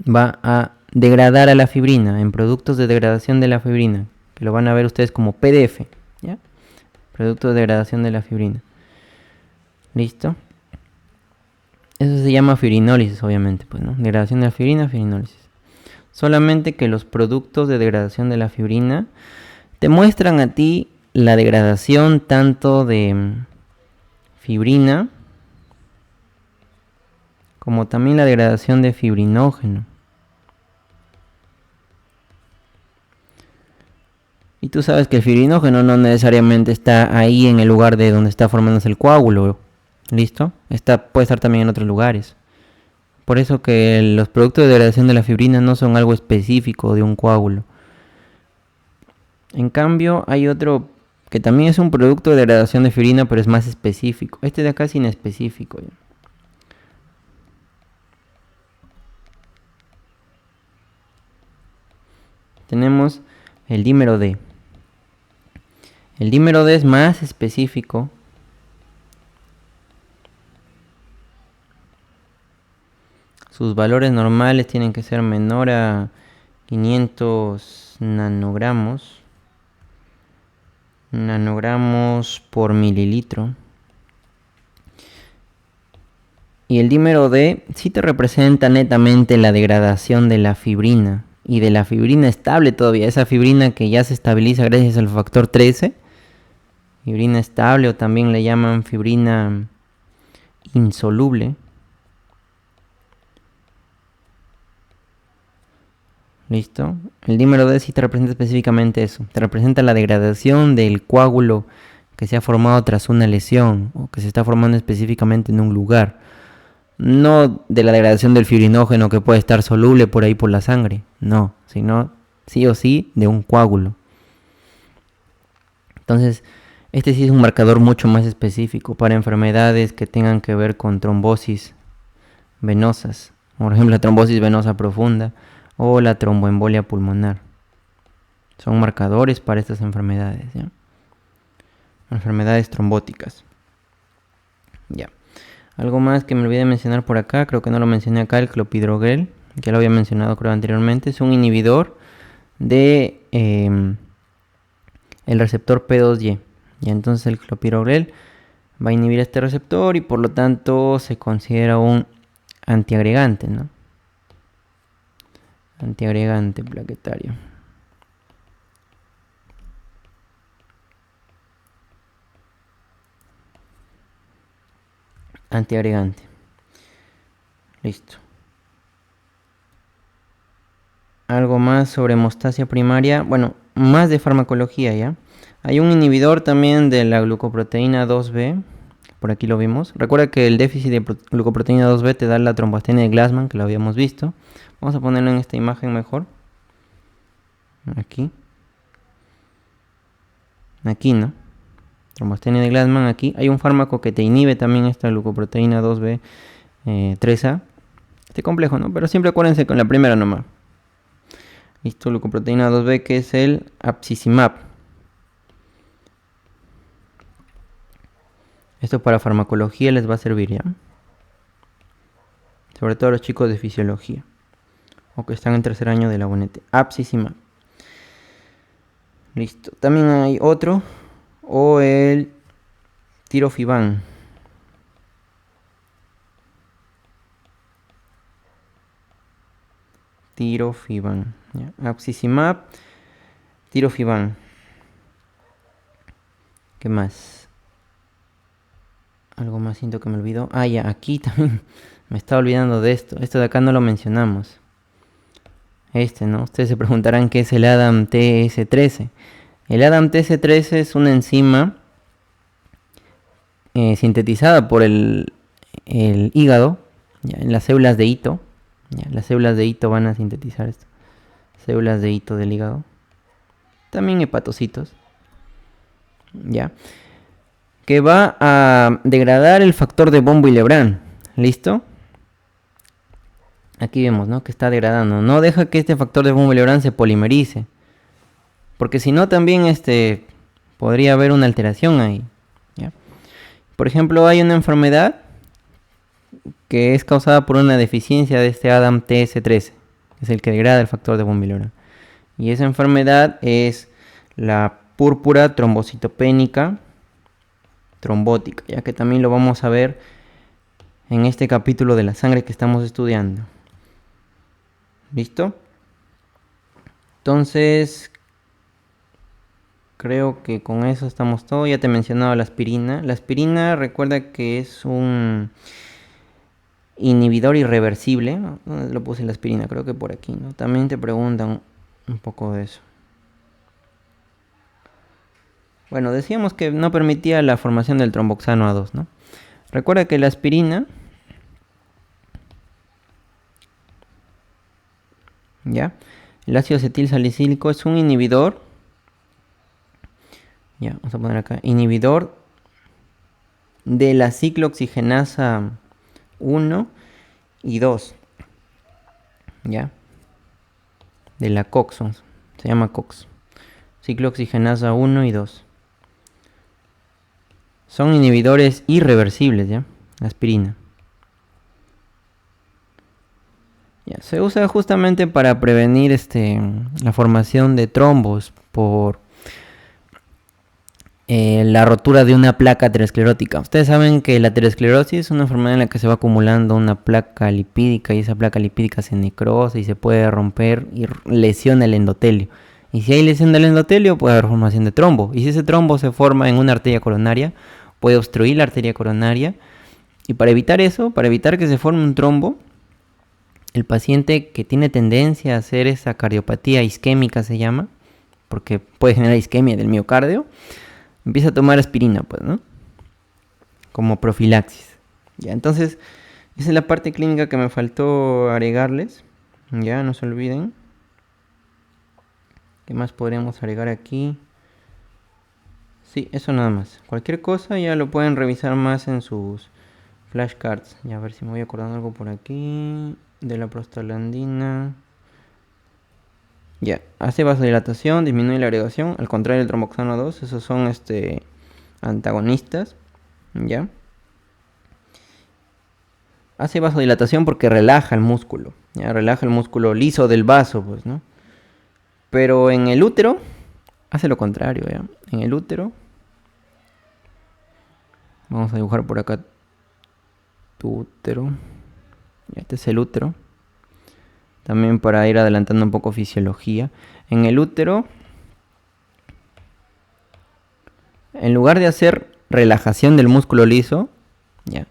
va a degradar a la fibrina en productos de degradación de la fibrina, que lo van a ver ustedes como PDF, ¿ya? Producto de degradación de la fibrina. ¿Listo? Eso se llama fibrinólisis, obviamente, pues, ¿no? Degradación de la fibrina, fibrinólisis. Solamente que los productos de degradación de la fibrina te muestran a ti la degradación tanto de fibrina como también la degradación de fibrinógeno. Y tú sabes que el fibrinógeno no necesariamente está ahí en el lugar de donde está formándose el coágulo. ¿Listo? Puede estar también en otros lugares. Por eso que los productos de degradación de la fibrina no son algo específico de un coágulo. En cambio, hay otro que también es un producto de degradación de fibrina, pero es más específico. Este de acá es inespecífico. Tenemos el dímero D. El dímero D es más específico. Sus valores normales tienen que ser menor a 500 nanogramos por mililitro. Y el dímero D sí te representa netamente la degradación de la fibrina. Y de la fibrina estable todavía. Esa fibrina que ya se estabiliza gracias al factor 13. Fibrina estable, o también le llaman fibrina insoluble. ¿Listo? El dímero D sí te representa específicamente eso. Te representa la degradación del coágulo que se ha formado tras una lesión o que se está formando específicamente en un lugar. No de la degradación del fibrinógeno que puede estar soluble por ahí por la sangre. No, sino sí o sí de un coágulo. Entonces, este sí es un marcador mucho más específico para enfermedades que tengan que ver con trombosis venosas. Por ejemplo, la trombosis venosa profunda o la tromboembolia pulmonar. Son marcadores para estas enfermedades, ¿ya? Enfermedades trombóticas. Ya. Algo más que me olvidé de mencionar por acá, creo que no lo mencioné acá, el clopidogrel, que lo había mencionado creo anteriormente, es un inhibidor de el receptor P2Y. Y entonces el clopidogrel va a inhibir este receptor y por lo tanto se considera un antiagregante, ¿no? Antiagregante plaquetario. Antiagregante. Listo. Algo más sobre hemostasia primaria. Bueno, más de farmacología ya. Hay un inhibidor también de la glucoproteína 2B. Por aquí lo vimos. Recuerda que el déficit de glucoproteína 2B te da la trombostenia de Glassman, que lo habíamos visto. Vamos a ponerlo en esta imagen mejor. Aquí. Aquí, ¿no? Trombostenia de Glassman, aquí. Hay un fármaco que te inhibe también esta glucoproteína 2B 3A. Este complejo, ¿no? Pero siempre acuérdense con la primera nomás. Listo, glucoproteína 2B, que es el apiximab. Esto para farmacología les va a servir, ¿ya? Sobre todo a los chicos de fisiología o que están en tercer año de la UNT. Apiximab. Listo. También hay otro, o el tirofiban. Tirofiban. Apiximab, tirofiban. ¿Qué más? Algo más siento que me olvidó. Ah, ya, aquí también me estaba olvidando de esto. Esto de acá no lo mencionamos. ¿No? Ustedes se preguntarán qué es el ADAM-TS13. El ADAM-TS13 es una enzima sintetizada por el hígado, ¿ya? En las células de hito. ¿Ya? Las células de hito van a sintetizar esto. Células de hito del hígado. También hepatocitos. ¿Ya? Que va a degradar el factor de von Willebrand. ¿Listo? Aquí vemos, ¿no? Que está degradando. No deja que este factor de von Willebrand se polimerice. Porque si no, también podría haber una alteración ahí. ¿Ya? Por ejemplo, hay una enfermedad que es causada por una deficiencia de este ADAM-TS13. Es el que degrada el factor de von Willebrand. Y esa enfermedad es la púrpura trombocitopénica trombótica, ya que también lo vamos a ver en este capítulo de la sangre que estamos estudiando. ¿Listo? Entonces, creo que con eso estamos todo. Ya te he mencionado la aspirina. La aspirina, recuerda que es un inhibidor irreversible. ¿Dónde lo puse la aspirina? Creo que por aquí, ¿no? También te preguntan un poco de eso. Bueno, decíamos que no permitía la formación del tromboxano A2, ¿no? Recuerda que la aspirina, ¿ya? El ácido acetil salicílico es un inhibidor, ya, vamos a poner acá, inhibidor de la ciclooxigenasa 1 y 2, ¿ya? De la COX, se llama COX, ciclooxigenasa 1 y 2. Son inhibidores irreversibles, ¿ya? Aspirina. Ya, se usa justamente para prevenir la formación de trombos por la rotura de una placa aterosclerótica. Ustedes saben que la aterosclerosis es una enfermedad en la que se va acumulando una placa lipídica y esa placa lipídica se necrosa y se puede romper y lesiona el endotelio. Y si hay lesión del endotelio puede haber formación de trombo. Y si ese trombo se forma en una arteria coronaria, puede obstruir la arteria coronaria. Y para evitar eso, para evitar que se forme un trombo, el paciente que tiene tendencia a hacer esa cardiopatía isquémica se llama, porque puede generar isquemia del miocardio, empieza a tomar aspirina, pues, ¿no? Como profilaxis. Ya, entonces, esa es la parte clínica que me faltó agregarles. Ya, no se olviden. ¿Qué más podríamos agregar aquí? Sí, eso nada más. Cualquier cosa ya lo pueden revisar más en sus flashcards. Ya, a ver si me voy acordando algo por aquí. De la prostaglandina. Ya, hace vasodilatación, disminuye la agregación. Al contrario del tromboxano 2, esos son antagonistas. Ya. Hace vasodilatación porque relaja el músculo. Ya, relaja el músculo liso del vaso, pues, ¿no? Pero en el útero hace lo contrario, ¿ya? En el útero. Vamos a dibujar por acá tu útero. Este es el útero. También para ir adelantando un poco fisiología. En el útero, en lugar de hacer relajación del músculo liso, ya,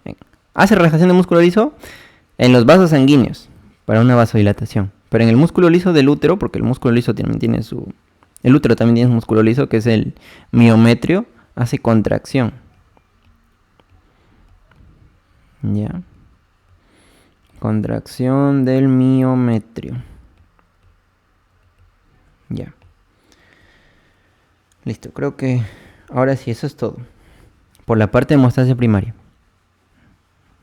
hace relajación del músculo liso en los vasos sanguíneos para una vasodilatación. Pero en el músculo liso del útero, porque el músculo liso también tiene su... El útero también tiene un músculo liso que es el miometrio, hace contracción. Ya. Contracción del miometrio. Ya. Listo, creo que ahora sí, eso es todo. Por la parte de hemostasia primaria.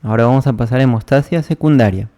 Ahora vamos a pasar a hemostasia secundaria.